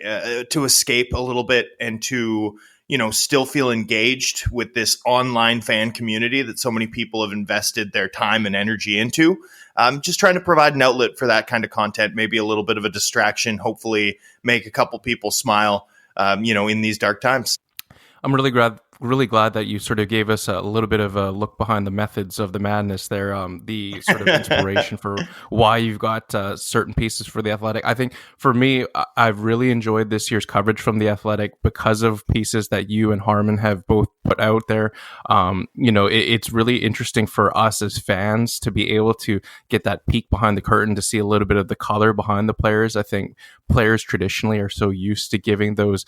to escape a little bit and to, still feel engaged with this online fan community that so many people have invested their time and energy into. Just trying to provide an outlet for that kind of content, maybe a little bit of a distraction, hopefully make a couple people smile, in these dark times. I'm really glad that you sort of gave us a little bit of a look behind the methods of the madness there, the sort of inspiration for why you've got certain pieces for The Athletic. I think for me, I've really enjoyed this year's coverage from The Athletic because of pieces that you and Harmon have both put out there. It's really interesting for us as fans to be able to get that peek behind the curtain to see a little bit of the color behind the players. I think players traditionally are so used to giving those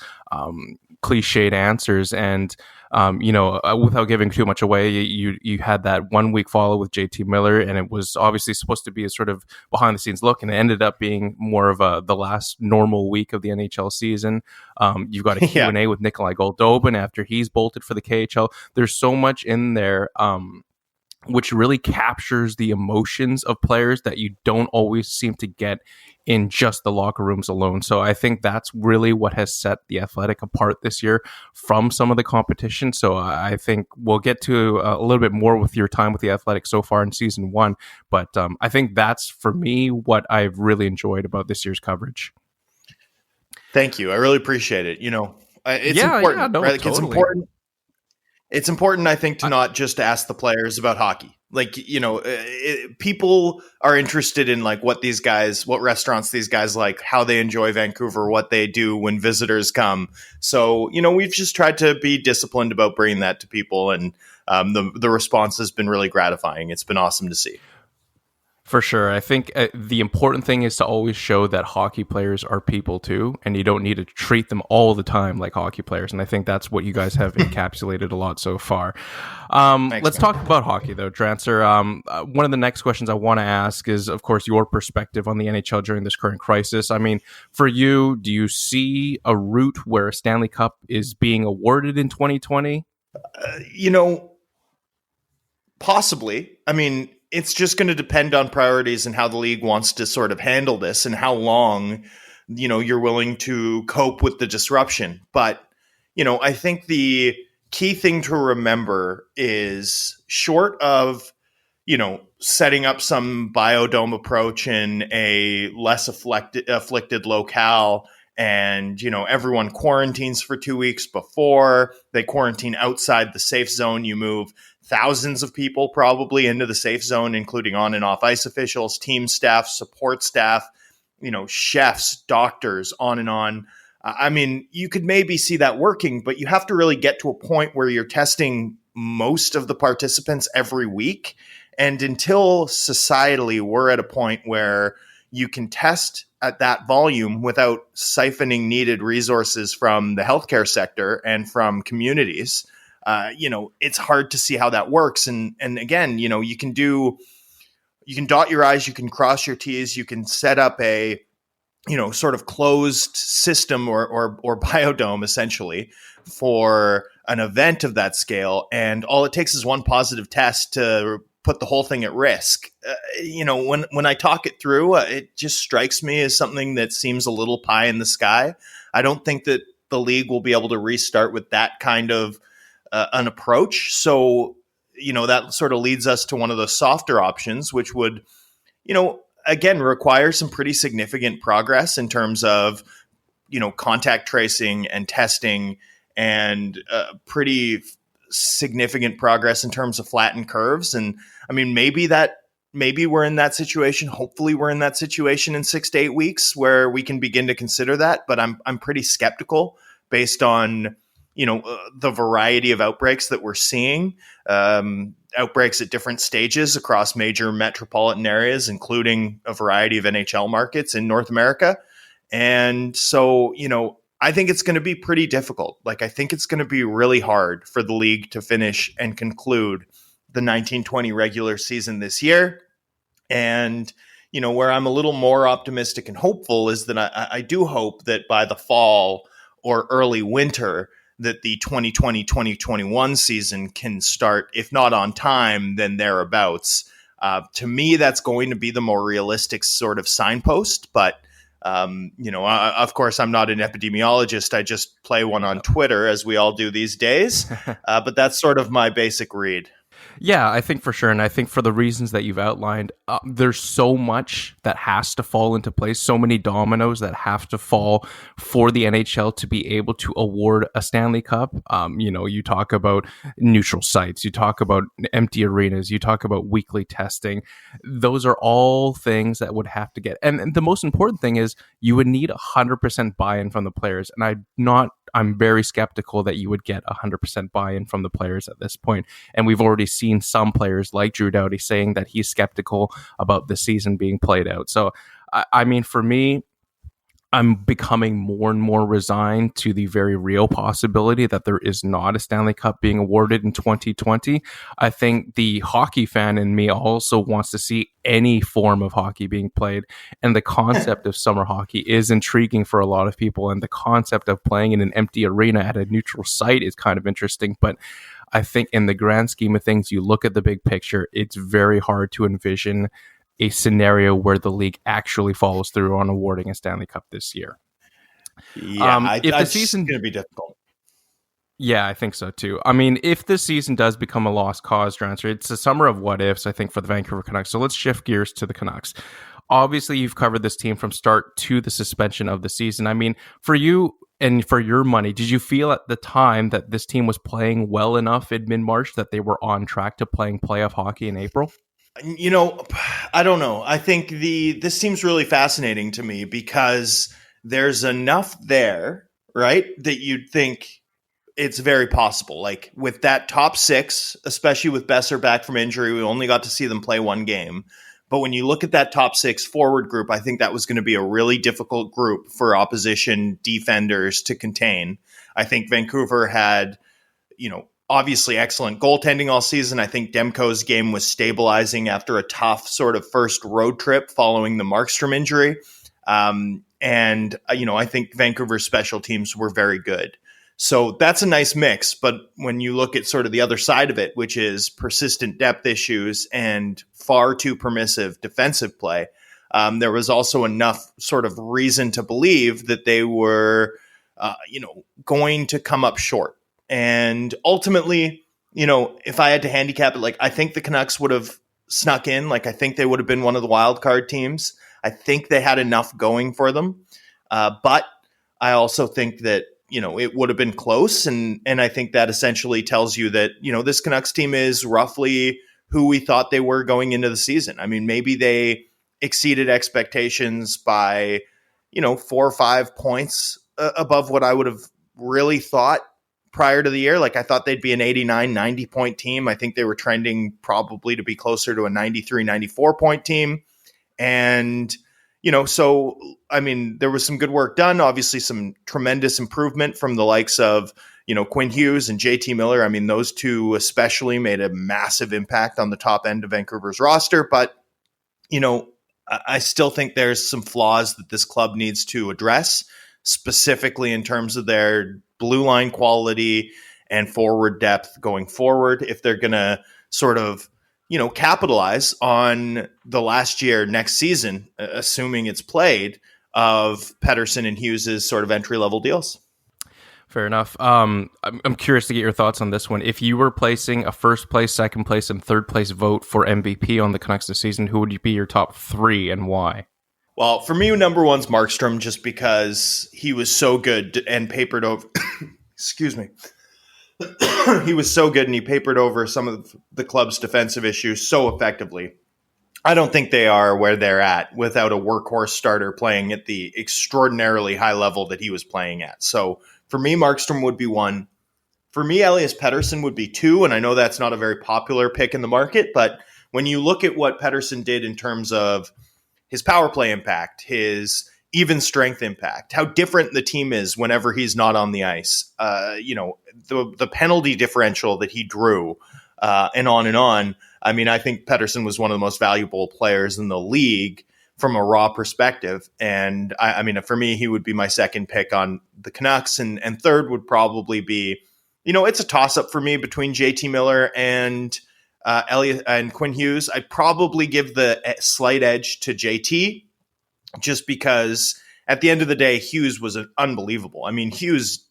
cliched answers, and without giving too much away, you had that 1 week follow with JT Miller, and it was obviously supposed to be a sort of behind the scenes look, and it ended up being more of the last normal week of the NHL season. You've got a Q&A with Nikolai Goldobin after he's bolted for the KHL. There's so much in there which really captures the emotions of players that you don't always seem to get in just the locker rooms alone. So I think that's really what has set The Athletic apart this year from some of the competition. So I think we'll get to a little bit more with your time with The Athletic so far in season 1. But I think that's, for me, what I've really enjoyed about this year's coverage. Thank you. I really appreciate it. It's important, right? Totally. It's important. It's important, I think, to not just ask the players about hockey. People are interested in what restaurants these guys like, how they enjoy Vancouver, what they do when visitors come. So, we've just tried to be disciplined about bringing that to people, and the response has been really gratifying. It's been awesome to see. For sure. I think the important thing is to always show that hockey players are people too, and you don't need to treat them all the time like hockey players. And I think that's what you guys have encapsulated a lot so far. Let's talk about hockey, though, Drancer. One of the next questions I want to ask is, of course, your perspective on the NHL during this current crisis. I mean, for you, do you see a route where a Stanley Cup is being awarded in 2020? Possibly. I mean, it's just going to depend on priorities and how the league wants to sort of handle this and how long, you're willing to cope with the disruption. But, I think the key thing to remember is, short of, setting up some biodome approach in a less afflicted locale, and, everyone quarantines for 2 weeks before they quarantine outside the safe zone. You move thousands of people probably into the safe zone, including on and off ice officials, team staff, support staff, chefs, doctors, on and on. I mean, you could maybe see that working, but you have to really get to a point where you're testing most of the participants every week. And until societally we're at a point where you can test at that volume without siphoning needed resources from the healthcare sector and from communities, it's hard to see how that works. And again, you can dot your I's, you can cross your T's, you can set up a, sort of closed system or biodome essentially for an event of that scale. And all it takes is one positive test to put the whole thing at risk. When I talk it through, it just strikes me as something that seems a little pie in the sky. I don't think that the league will be able to restart with that kind of an approach. So, that sort of leads us to one of the softer options, which would, again, require some pretty significant progress in terms of, contact tracing and testing, and pretty significant progress in terms of flattened curves. And I mean, maybe we're in that situation. Hopefully we're in that situation in 6 to 8 weeks where we can begin to consider that. But I'm pretty skeptical based on, the variety of outbreaks that we're seeing, outbreaks at different stages across major metropolitan areas, including a variety of NHL markets in North America. And so, I think it's going to be pretty difficult. I think it's going to be really hard for the league to finish and conclude the 1920 regular season this year. And, where I'm a little more optimistic and hopeful is that I do hope that by the fall or early winter, that the 2020-2021 season can start, if not on time, then thereabouts. To me, that's going to be the more realistic sort of signpost. But, of course, I'm not an epidemiologist. I just play one on Twitter, as we all do these days. But that's sort of my basic read. Yeah, I think for sure. And I think for the reasons that you've outlined, there's so much that has to fall into place, so many dominoes that have to fall for the NHL to be able to award a Stanley Cup. You talk about neutral sites, you talk about empty arenas, you talk about weekly testing. Those are all things that would have to get. And the most important thing is you would need 100% buy-in from the players. And I'm very skeptical that you would get 100% buy-in from the players at this point. And we've already seen some players like Drew Doughty saying that he's skeptical about the season being played out. So, I mean, for me, I'm becoming more and more resigned to the very real possibility that there is not a Stanley Cup being awarded in 2020. I think the hockey fan in me also wants to see any form of hockey being played. And the concept of summer hockey is intriguing for a lot of people. And the concept of playing in an empty arena at a neutral site is kind of interesting. But I think in the grand scheme of things, you look at the big picture, it's very hard to envision a scenario where the league actually follows through on awarding a Stanley Cup this year. Yeah, if the season's going to be difficult. Yeah, I think so too. I mean, if the season does become a lost cause, Drance, it's a summer of what ifs, I think, for the Vancouver Canucks. So let's shift gears to the Canucks. Obviously, you've covered this team from start to the suspension of the season. I mean, for you and for your money, did you feel at the time that this team was playing well enough in mid-March that they were on track to playing playoff hockey in April? I don't know. I think this seems really fascinating to me because there's enough there, right, that you'd think it's very possible. Like with that top six, especially with Besser back from injury, we only got to see them play one game. But when you look at that top six forward group, I think that was going to be a really difficult group for opposition defenders to contain. I think Vancouver had, obviously excellent goaltending all season. I think Demko's game was stabilizing after a tough sort of first road trip following the Markstrom injury. I think Vancouver's special teams were very good. So that's a nice mix. But when you look at sort of the other side of it, which is persistent depth issues and far too permissive defensive play, there was also enough sort of reason to believe that they were, going to come up short. And ultimately, if I had to handicap it, I think the Canucks would have snuck in. I think they would have been one of the wild card teams. I think they had enough going for them. But I also think that, it would have been close. And I think that essentially tells you that, this Canucks team is roughly who we thought they were going into the season. I mean, maybe they exceeded expectations by, 4 or 5 points above what I would have really thought prior to the year. I thought they'd be an 89, 90 point team. I think they were trending probably to be closer to a 93, 94 point team. And, so, I mean, there was some good work done, obviously some tremendous improvement from the likes of, Quinn Hughes and JT Miller. I mean, those two especially made a massive impact on the top end of Vancouver's roster. But, I still think there's some flaws that this club needs to address, specifically in terms of their blue line quality and forward depth going forward. If they're going to sort of, capitalize on the last year, next season, assuming it's played, of Pettersson and Hughes' sort of entry-level deals. Fair enough. I'm curious to get your thoughts on this one. If you were placing a first place, second place, and third place vote for MVP on the Canucks this season, who would be your top three and why? Well, for me, number one's Markstrom, just because he was so good and papered over. Excuse me. He was so good and he papered over some of the club's defensive issues so effectively. I don't think they are where they're at without a workhorse starter playing at the extraordinarily high level that he was playing at. So for me, Markstrom would be one. For me, Elias Pettersson would be two. And I know that's not a very popular pick in the market, but when you look at what Pettersson did in terms of his power play impact, his even strength impact, how different the team is whenever he's not on the ice, the penalty differential that he drew, and on and on. I mean, I think Pettersson was one of the most valuable players in the league from a raw perspective. And I mean, for me, he would be my second pick on the Canucks, and third would probably be, it's a toss up for me between JT Miller and Elliot and Quinn Hughes. I'd probably give the slight edge to JT, just because at the end of the day, Hughes was unbelievable. I mean, Hughes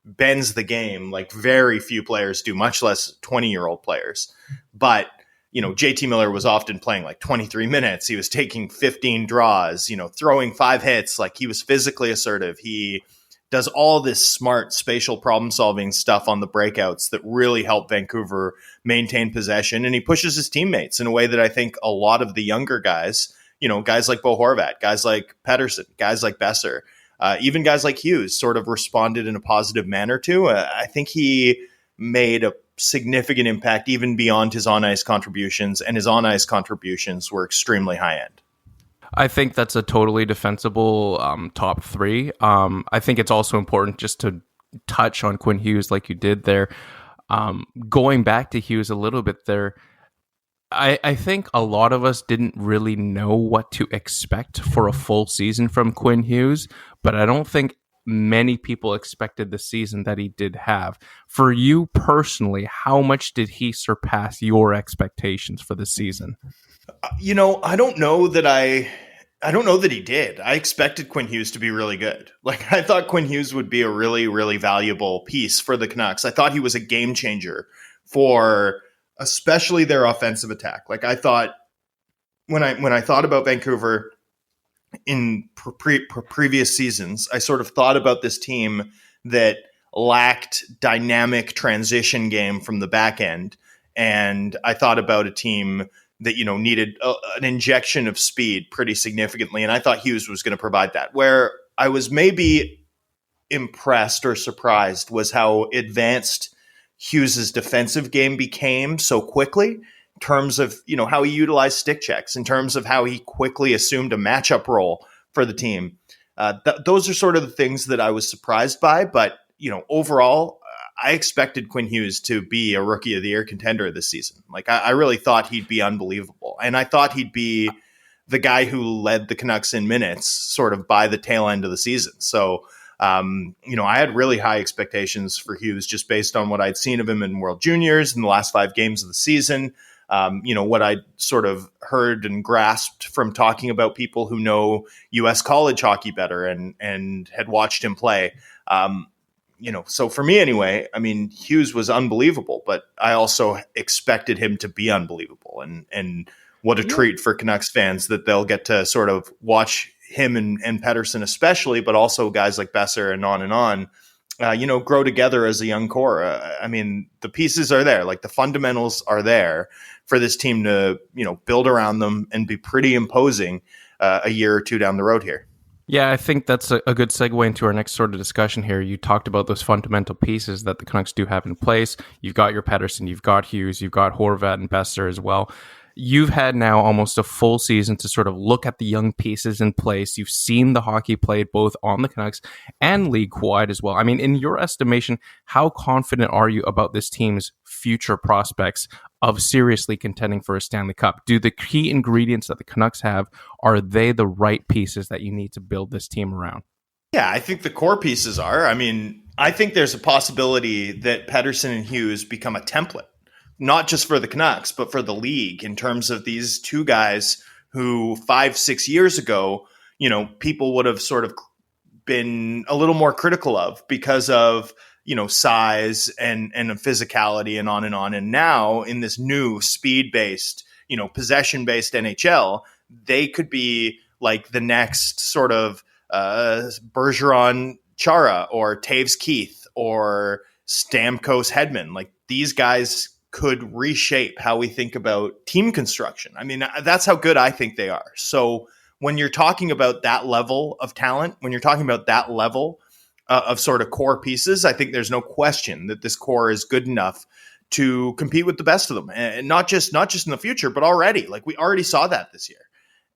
bends the game like very few players do, much less 20-year-old players. But JT Miller was often playing like 23 minutes. He was taking 15 draws, throwing 5 hits. Like, he was physically assertive. He does all this smart spatial problem solving stuff on the breakouts that really help Vancouver maintain possession. And he pushes his teammates in a way that I think a lot of the younger guys, guys like Bo Horvat, guys like Pettersson, guys like Besser, even guys like Hughes sort of responded in a positive manner to. I think he made a significant impact even beyond his on-ice contributions, and his on-ice contributions were extremely high-end. I think that's a totally defensible top 3. I think it's also important just to touch on Quinn Hughes like you did there. Going back to Hughes a little bit there, I think a lot of us didn't really know what to expect for a full season from Quinn Hughes, but I don't think many people expected the season that he did have. For you personally, how much did he surpass your expectations for the season? I don't know that he did. I expected Quinn Hughes to be really good. Like, I thought Quinn Hughes would be a really, really valuable piece for the Canucks. I thought he was a game changer for especially their offensive attack. Like, I thought when I thought about Vancouver in previous seasons, I sort of thought about this team that lacked dynamic transition game from the back end. And I thought about a team that, needed an injection of speed pretty significantly. And I thought Hughes was going to provide that. Where I was maybe impressed or surprised was how advanced Hughes's defensive game became so quickly, in terms of, how he utilized stick checks, in terms of how he quickly assumed a matchup role for the team. Those are sort of the things that I was surprised by. But, overall, I expected Quinn Hughes to be a Rookie of the Year contender this season. Like, I really thought he'd be unbelievable. And I thought he'd be the guy who led the Canucks in minutes sort of by the tail end of the season. So, I had really high expectations for Hughes just based on what I'd seen of him in World Juniors in the last 5 games of the season. What I sort of heard and grasped from talking about people who know U.S. college hockey better and had watched him play. So for me anyway, I mean, Hughes was unbelievable, but I also expected him to be unbelievable. And what a treat for Canucks fans that they'll get to sort of watch him and Pettersson especially, but also guys like Besser and on, grow together as a young core. I mean, the pieces are there, like the fundamentals are there for this team to, build around them and be pretty imposing a year or two down the road here. Yeah, I think that's a good segue into our next sort of discussion here. You talked about those fundamental pieces that the Canucks do have in place. You've got your Pettersson, you've got Hughes, you've got Horvat and Besser as well. You've had now almost a full season to sort of look at the young pieces in place. You've seen the hockey played both on the Canucks and league-wide as well. I mean, in your estimation, how confident are you about this team's future prospects of seriously contending for a Stanley Cup? Do the key ingredients that the Canucks have, are they the right pieces that you need to build this team around? Yeah, I think the core pieces are. I mean, I think there's a possibility that Pettersson and Hughes become a template, not just for the Canucks, but for the league, in terms of these two guys who 5-6 years ago, people would have sort of been a little more critical of because of, size and physicality and on and on. And now in this new speed-based, possession-based NHL, they could be like the next sort of Bergeron Chara or Taves Keith or Stamkos Hedman. Like, these guys could reshape how we think about team construction. I mean, that's how good I think they are. So when you're talking about that level of talent, when you're talking about that level of sort of core pieces, I think there's no question that this core is good enough to compete with the best of them, and not just in the future, but already. Like, we already saw that this year.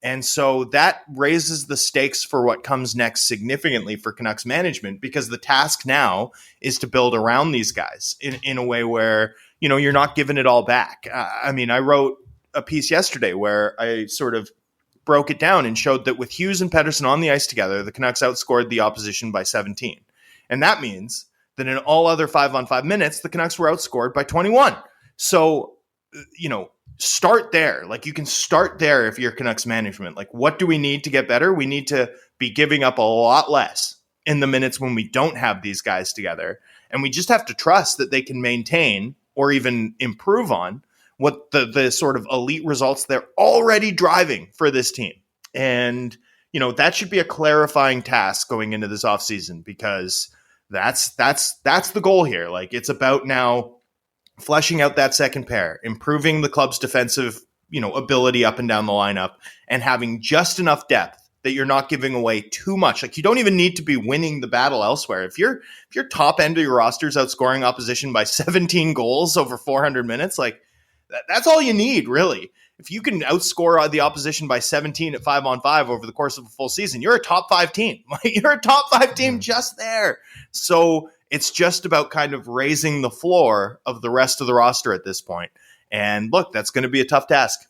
And so that raises the stakes for what comes next significantly for Canucks management, because the task now is to build around these guys in a way where, you're not giving it all back. I mean, I wrote a piece yesterday where I sort of broke it down and showed that with Hughes and Pettersson on the ice together, the Canucks outscored the opposition by 17. And that means that in all other 5-on-5 minutes, the Canucks were outscored by 21. So, start there. Like, you can start there if you're Canucks management. Like, what do we need to get better? We need to be giving up a lot less in the minutes when we don't have these guys together. And we just have to trust that they can maintain or even improve on what the sort of elite results they're already driving for this team. And, that should be a clarifying task going into this offseason, because that's the goal here. Like, it's about now fleshing out that second pair, improving the club's defensive, ability up and down the lineup, and having just enough depth that you're not giving away too much. Like, you don't even need to be winning the battle elsewhere. If your top end of your roster is outscoring opposition by 17 goals over 400 minutes, like, that's all you need, really. If you can outscore the opposition by 17 at 5-on-5 over the course of a full season, you're a top 5 team. You're a top 5 team just there. So it's just about kind of raising the floor of the rest of the roster at this point. And look, that's going to be a tough task.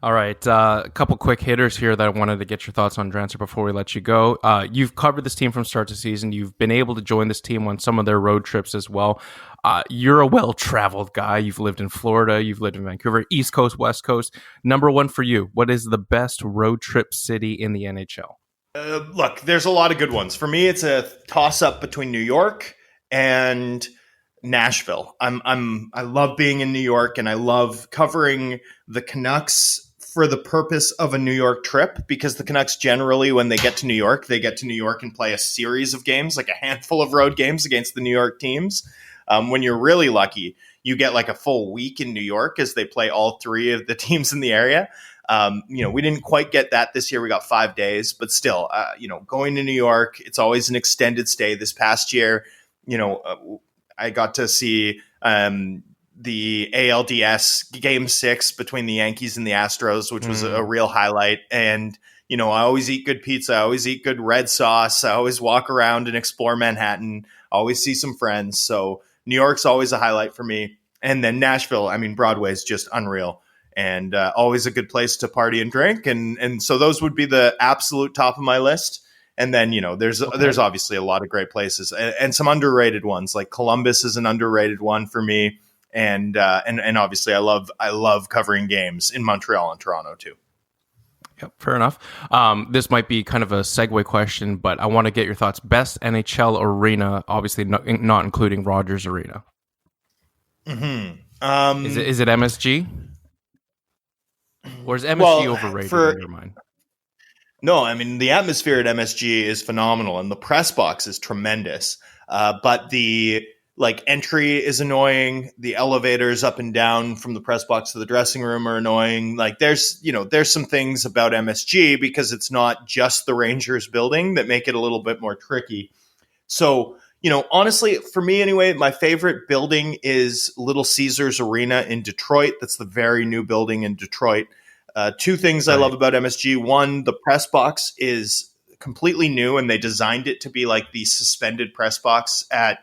All right, a couple quick hitters here that I wanted to get your thoughts on, Drance, before we let you go. You've covered this team from start to season. You've been able to join this team on some of their road trips as well. You're a well-traveled guy. You've lived in Florida. You've lived in Vancouver, East Coast, West Coast. Number one for you, what is the best road trip city in the NHL? Look, there's a lot of good ones. For me, it's a toss-up between New York and Nashville. I love being in New York, and I love covering the Canucks for the purpose of a New York trip, because the Canucks generally, when they get to New York, and play a series of games, like a handful of road games against the New York teams. When you're really lucky, you get like a full week in New York as they play all three of the teams in the area. We didn't quite get that this year. We got 5 days, but still, going to New York, it's always an extended stay. This past year, I got to see the ALDS Game 6 between the Yankees and the Astros, which was a real highlight. And, I always eat good pizza. I always eat good red sauce. I always walk around and explore Manhattan. I always see some friends. So New York's always a highlight for me. And then Nashville, Broadway's just unreal, and always a good place to party and drink. And so those would be the absolute top of my list. And then, there's obviously a lot of great places and some underrated ones. Like Columbus is an underrated one for me. And obviously I love covering games in Montreal and Toronto too. Yep, fair enough. This might be kind of a segue question, but I want to get your thoughts. Best NHL arena, obviously not including Rogers Arena. Mm-hmm. Is it MSG? Or is MSG overrated in your mind? No, the atmosphere at MSG is phenomenal, and the press box is tremendous. But the entry is annoying. The elevators up and down from the press box to the dressing room are annoying. Like, there's some things about MSG, because it's not just the Rangers building, that make it a little bit more tricky. So, honestly, for me anyway, my favorite building is Little Caesars Arena in Detroit. That's the very new building in Detroit. Two things I love about MSG. One, the press box is completely new, and they designed it to be like the suspended press box at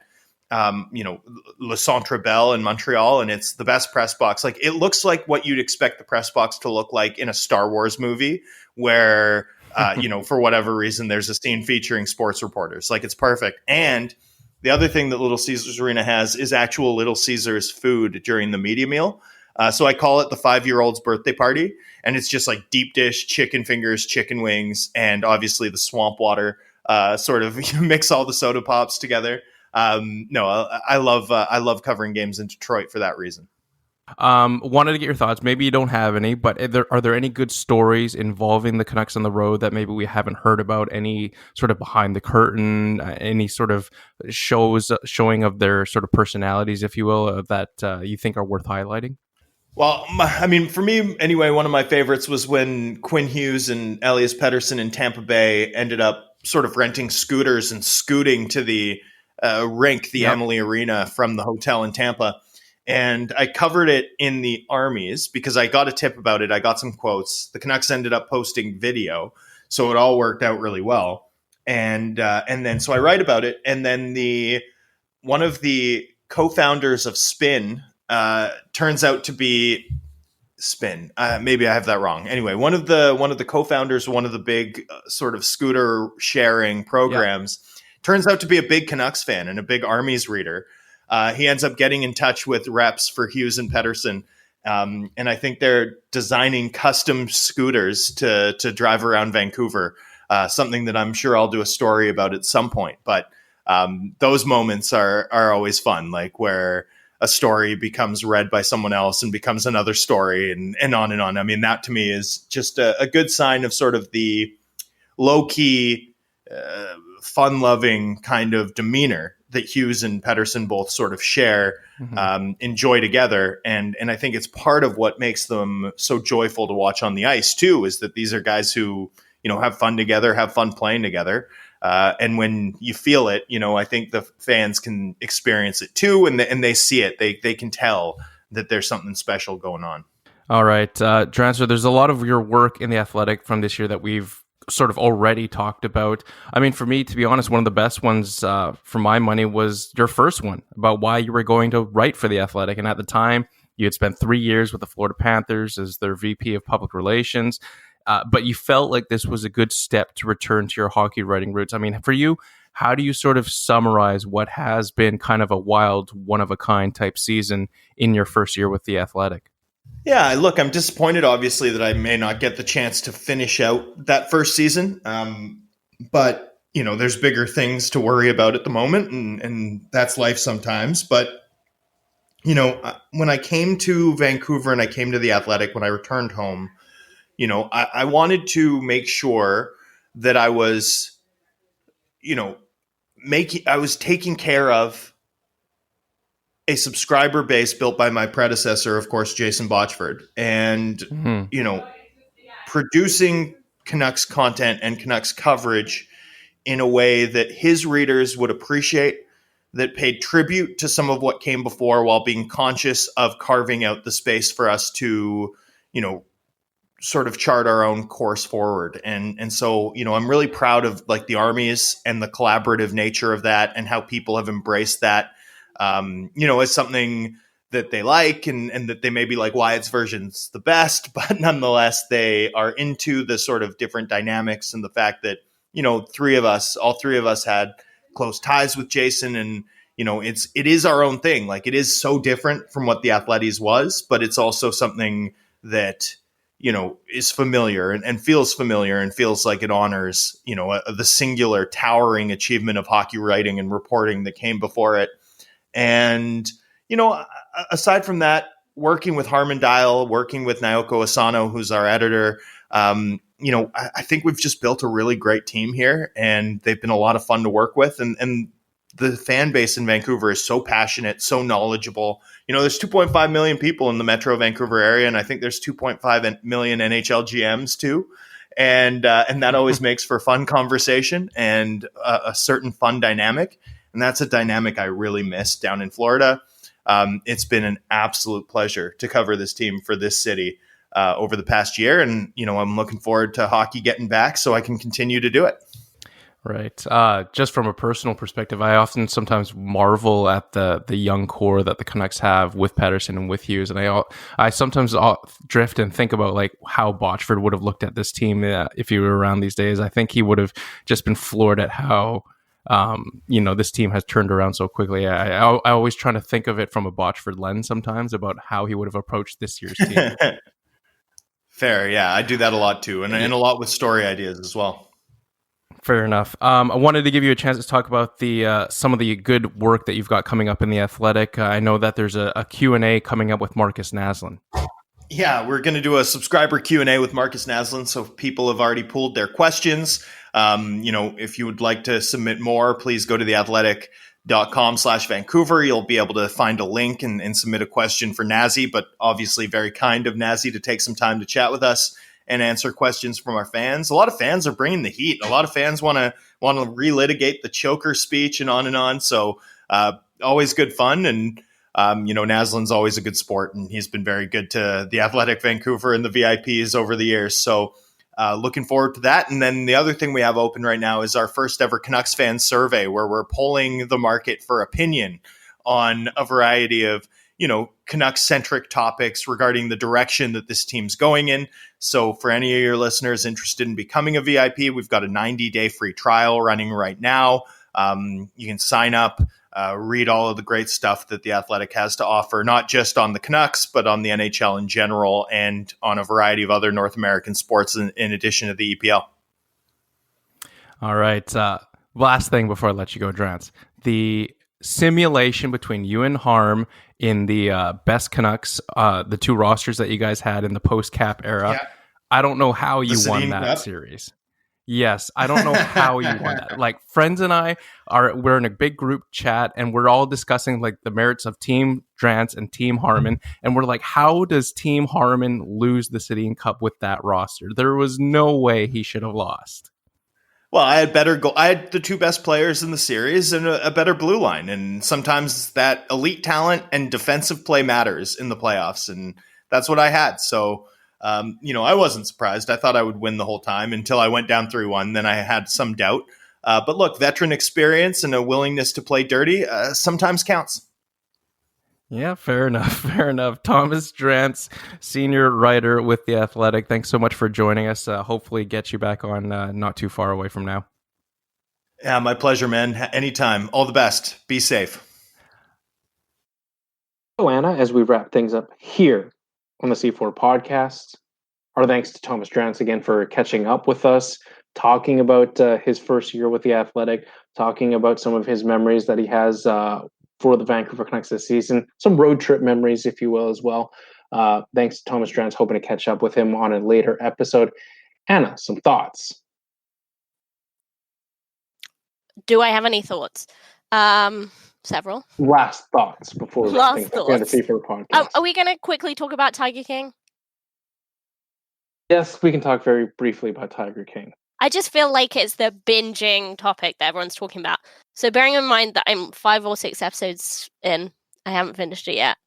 Le Centre Bell in Montreal, and it's the best press box. Like, it looks like what you'd expect the press box to look like in a Star Wars movie, where for whatever reason there's a scene featuring sports reporters. Like, it's perfect. And the other thing that Little Caesars Arena has is actual Little Caesars food during the media meal. So I call it the 5-year-old's birthday party, and it's just like deep dish chicken fingers, chicken wings, and obviously the swamp water. Sort of mix all the soda pops together. I love covering games in Detroit for that reason. Wanted to get your thoughts. Maybe you don't have any, but are there any good stories involving the Canucks on the road that maybe we haven't heard about? Any sort of behind the curtain, any sort of showing of their sort of personalities, if you will, that you think are worth highlighting? Well, for me anyway, one of my favorites was when Quinn Hughes and Elias Pettersson in Tampa Bay ended up sort of renting scooters and scooting to the rink, the Amalie Arena, from the hotel in Tampa. And I covered it in the Armies because I got a tip about it. I got some quotes. The Canucks ended up posting video, so it all worked out really well. And then so I write about it, and then one of the co-founders of Spin turns out to be spin. Maybe I have that wrong. Anyway, one of the co-founders, one of the big sort of scooter sharing programs, turns out to be a big Canucks fan and a big Armies reader. He ends up getting in touch with reps for Hughes and Pettersson. And I think they're designing custom scooters to drive around Vancouver, something that I'm sure I'll do a story about at some point. But those moments are always fun, like where a story becomes read by someone else and becomes another story and on and on. I mean, that to me is just a good sign of sort of the low-key, fun-loving kind of demeanor that Hughes and Pettersson both sort of share, enjoy together. And I think it's part of what makes them so joyful to watch on the ice too, is that these are guys who, have fun together, have fun playing together. And when you feel it, I think the fans can experience it too, and they see it. They can tell that there's something special going on. All right, Drance, there's a lot of your work in The Athletic from this year that we've sort of already talked about. I mean, for me, to be honest, one of the best ones for my money was your first one about why you were going to write for The Athletic. And at the time, you had spent 3 years with the Florida Panthers as their VP of Public Relations. But you felt like this was a good step to return to your hockey writing roots. I mean, for you, how do you sort of summarize what has been kind of a wild, one-of-a-kind type season in your first year with The Athletic? Yeah, look, I'm disappointed, obviously, that I may not get the chance to finish out that first season. But, there's bigger things to worry about at the moment, and that's life sometimes. But, when I came to Vancouver and I came to The Athletic, when I returned home, I wanted to make sure that I was, I was taking care of a subscriber base built by my predecessor, of course, Jason Botchford, and, producing Canucks content and Canucks coverage in a way that his readers would appreciate, that paid tribute to some of what came before while being conscious of carving out the space for us to, sort of chart our own course forward. And so, I'm really proud of like the Armies and the collaborative nature of that and how people have embraced that, as something that they like and that they may be like Wyatt's version's the best, but nonetheless, they are into the sort of different dynamics and the fact that, all three of us had close ties with Jason and, it is our own thing. Like it is so different from what the Athletes was, but it's also something that, is familiar and feels familiar and feels like it honors, the singular towering achievement of hockey writing and reporting that came before it. And, aside from that, working with Harman Dial, working with Naoko Asano, who's our editor, I think we've just built a really great team here and they've been a lot of fun to work with. And the fan base in Vancouver is so passionate, so knowledgeable. There's 2.5 million people in the Metro Vancouver area, and I think there's 2.5 million NHL GMs too. And that always makes for fun conversation and a certain fun dynamic. And that's a dynamic I really miss down in Florida. It's been an absolute pleasure to cover this team for this city over the past year. And, I'm looking forward to hockey getting back so I can continue to do it. Right. Just from a personal perspective, I often sometimes marvel at the young core that the Canucks have with Pettersson and with Hughes. And I sometimes drift and think about like how Botchford would have looked at this team if he were around these days. I think he would have just been floored at how, this team has turned around so quickly. I always try to think of it from a Botchford lens sometimes about how he would have approached this year's team. Fair. Yeah, I do that a lot too. And a lot with story ideas as well. Fair enough. I wanted to give you a chance to talk about the some of the good work that you've got coming up in The Athletic. I know that there's a Q&A coming up with Marcus Naslund. Yeah, we're going to do a subscriber Q&A with Marcus Naslund. So people have already pulled their questions. If you would like to submit more, please go to theathletic.com/Vancouver. You'll be able to find a link and submit a question for Nazi, but obviously very kind of Nazi to take some time to chat with us and answer questions from our fans. A lot of fans are bringing the heat. A lot of fans want to relitigate the choker speech and on and on. So always good fun. And, Naslund's always a good sport, and he's been very good to the Athletic Vancouver and the VIPs over the years. So looking forward to that. And then the other thing we have open right now is our first ever Canucks fan survey, where we're polling the market for opinion on a variety of, Canucks-centric topics regarding the direction that this team's going in. So for any of your listeners interested in becoming a VIP, we've got a 90-day free trial running right now. You can sign up, read all of the great stuff that The Athletic has to offer, not just on the Canucks, but on the NHL in general and on a variety of other North American sports in addition to the EPL. All right. Last thing before I let you go, Drance. The simulation between you and Harm in the best Canucks, the two rosters that you guys had in the post-cap era. Yeah. I don't know how you won Sedin that Cup? series. Yes, I don't know how you won that. Like, friends and we're in a big group chat, and we're all discussing like the merits of Team Drance and Team Harmon, and we're like, how does Team Harmon lose the Sedin Cup with that roster? There was no way he should have lost. Well, I had the two best players in the series and a better blue line. And sometimes that elite talent and defensive play matters in the playoffs. And that's what I had. So, I wasn't surprised. I thought I would win the whole time until I went down 3-1. Then I had some doubt. But look, veteran experience and a willingness to play dirty sometimes counts. Yeah, fair enough. Fair enough. Thomas Drance, senior writer with The Athletic. Thanks so much for joining us. Hopefully get you back on not too far away from now. Yeah, my pleasure, man. Anytime. All the best. Be safe. So, Anna, as we wrap things up here on the C4 podcast, our thanks to Thomas Drance again for catching up with us, talking about his first year with The Athletic, talking about some of his memories that he has for the Vancouver Canucks this season, some road trip memories, if you will, as well. Thanks to Thomas Drance, hoping to catch up with him on a later episode. Anna, some thoughts? Do I have any thoughts? Several. Last thoughts before we Last thoughts. the C4 podcast. Are we going to quickly talk about Tiger King? Yes, we can talk very briefly about Tiger King. I just feel like it's the binging topic that everyone's talking about. So bearing in mind that I'm 5 or 6 episodes in, I haven't finished it yet.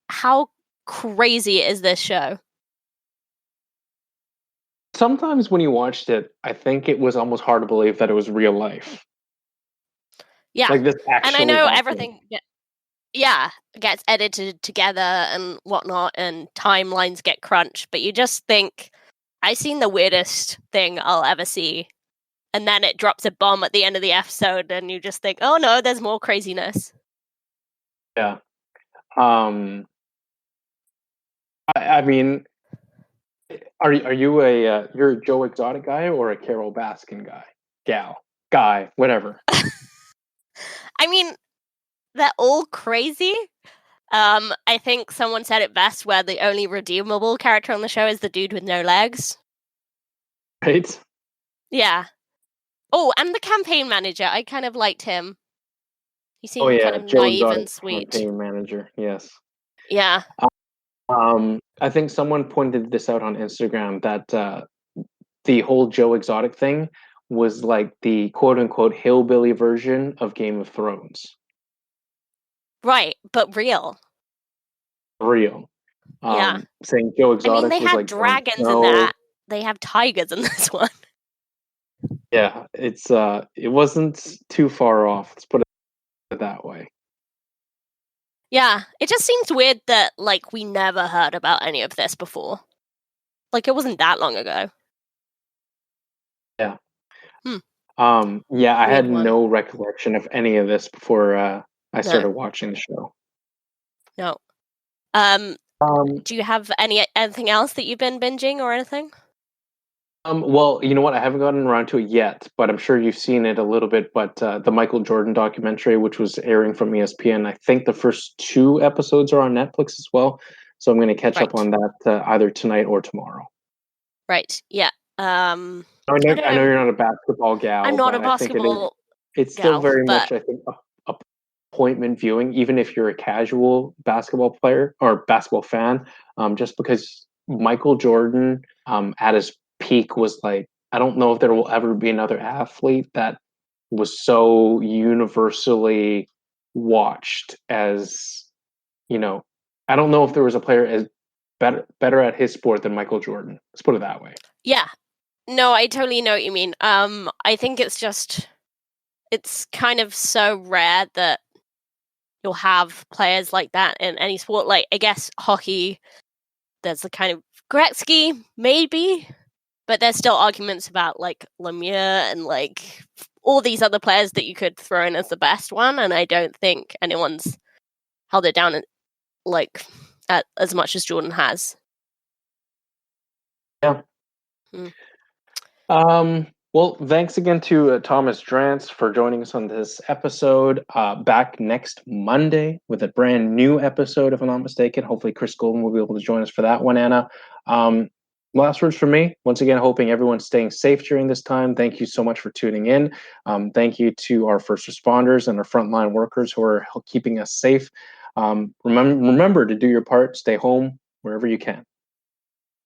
How crazy is this show? Sometimes when you watched it, I think it was almost hard to believe that it was real life. Yeah, like this and I know happened. everything gets edited together and whatnot, and timelines get crunched, but you just think, I've seen the weirdest thing I'll ever see. And then it drops a bomb at the end of the episode, and you just think, oh no, there's more craziness. Yeah. I mean, are you you're a Joe Exotic guy or a Carol Baskin guy, whatever? I mean, they're all crazy. I think someone said it best, where the only redeemable character on the show is the dude with no legs. Right? Yeah. Oh, and the campaign manager. I kind of liked him. He seemed kind of Joe naive Exotic, and sweet. Campaign manager, yes. Yeah. I think someone pointed this out on Instagram that the whole Joe Exotic thing was like the quote-unquote hillbilly version of Game of Thrones. Right, but real. Real. Yeah. Saying Joe Exotic. I mean, they was have like dragons in that. They have tigers in this one. Yeah, it wasn't too far off. Let's put it that way. Yeah, it just seems weird that like we never heard about any of this before. Like it wasn't that long ago. Yeah. Hmm. Yeah, I had Weird one. no recollection of any of this before I started watching the show. No. Do you have anything else that you've been binging or anything? Well, you know what? I haven't gotten around to it yet, but I'm sure you've seen it a little bit. But the Michael Jordan documentary, which was airing from ESPN, I think the first 2 episodes are on Netflix as well. So I'm going to catch up on that either tonight or tomorrow. Right. Yeah. I know you're not a basketball gal. I'm not but a basketball. It's still very but much, I think, appointment viewing, even if you're a casual basketball player or basketball fan. Just because Michael Jordan, at his peak, was like, I don't know if there will ever be another athlete that was so universally watched as, I don't know if there was a player as better at his sport than Michael Jordan. Let's put it that way. Yeah. No, I totally know what you mean. I think it's kind of so rare that you'll have players like that in any sport. Like, I guess hockey, there's the kind of Gretzky, maybe, but there's still arguments about like Lemieux and like all these other players that you could throw in as the best one, and I don't think anyone's held it down like as much as Jordan has. Yeah. Well, thanks again to Thomas Drance for joining us on this episode. Back next Monday with a brand new episode, if I'm not mistaken. Hopefully Chris Golden will be able to join us for that one, Anna. Last words from me. Once again, hoping everyone's staying safe during this time. Thank you so much for tuning in. Thank you to our first responders and our frontline workers who are keeping us safe. Remember to do your part. Stay home wherever you can.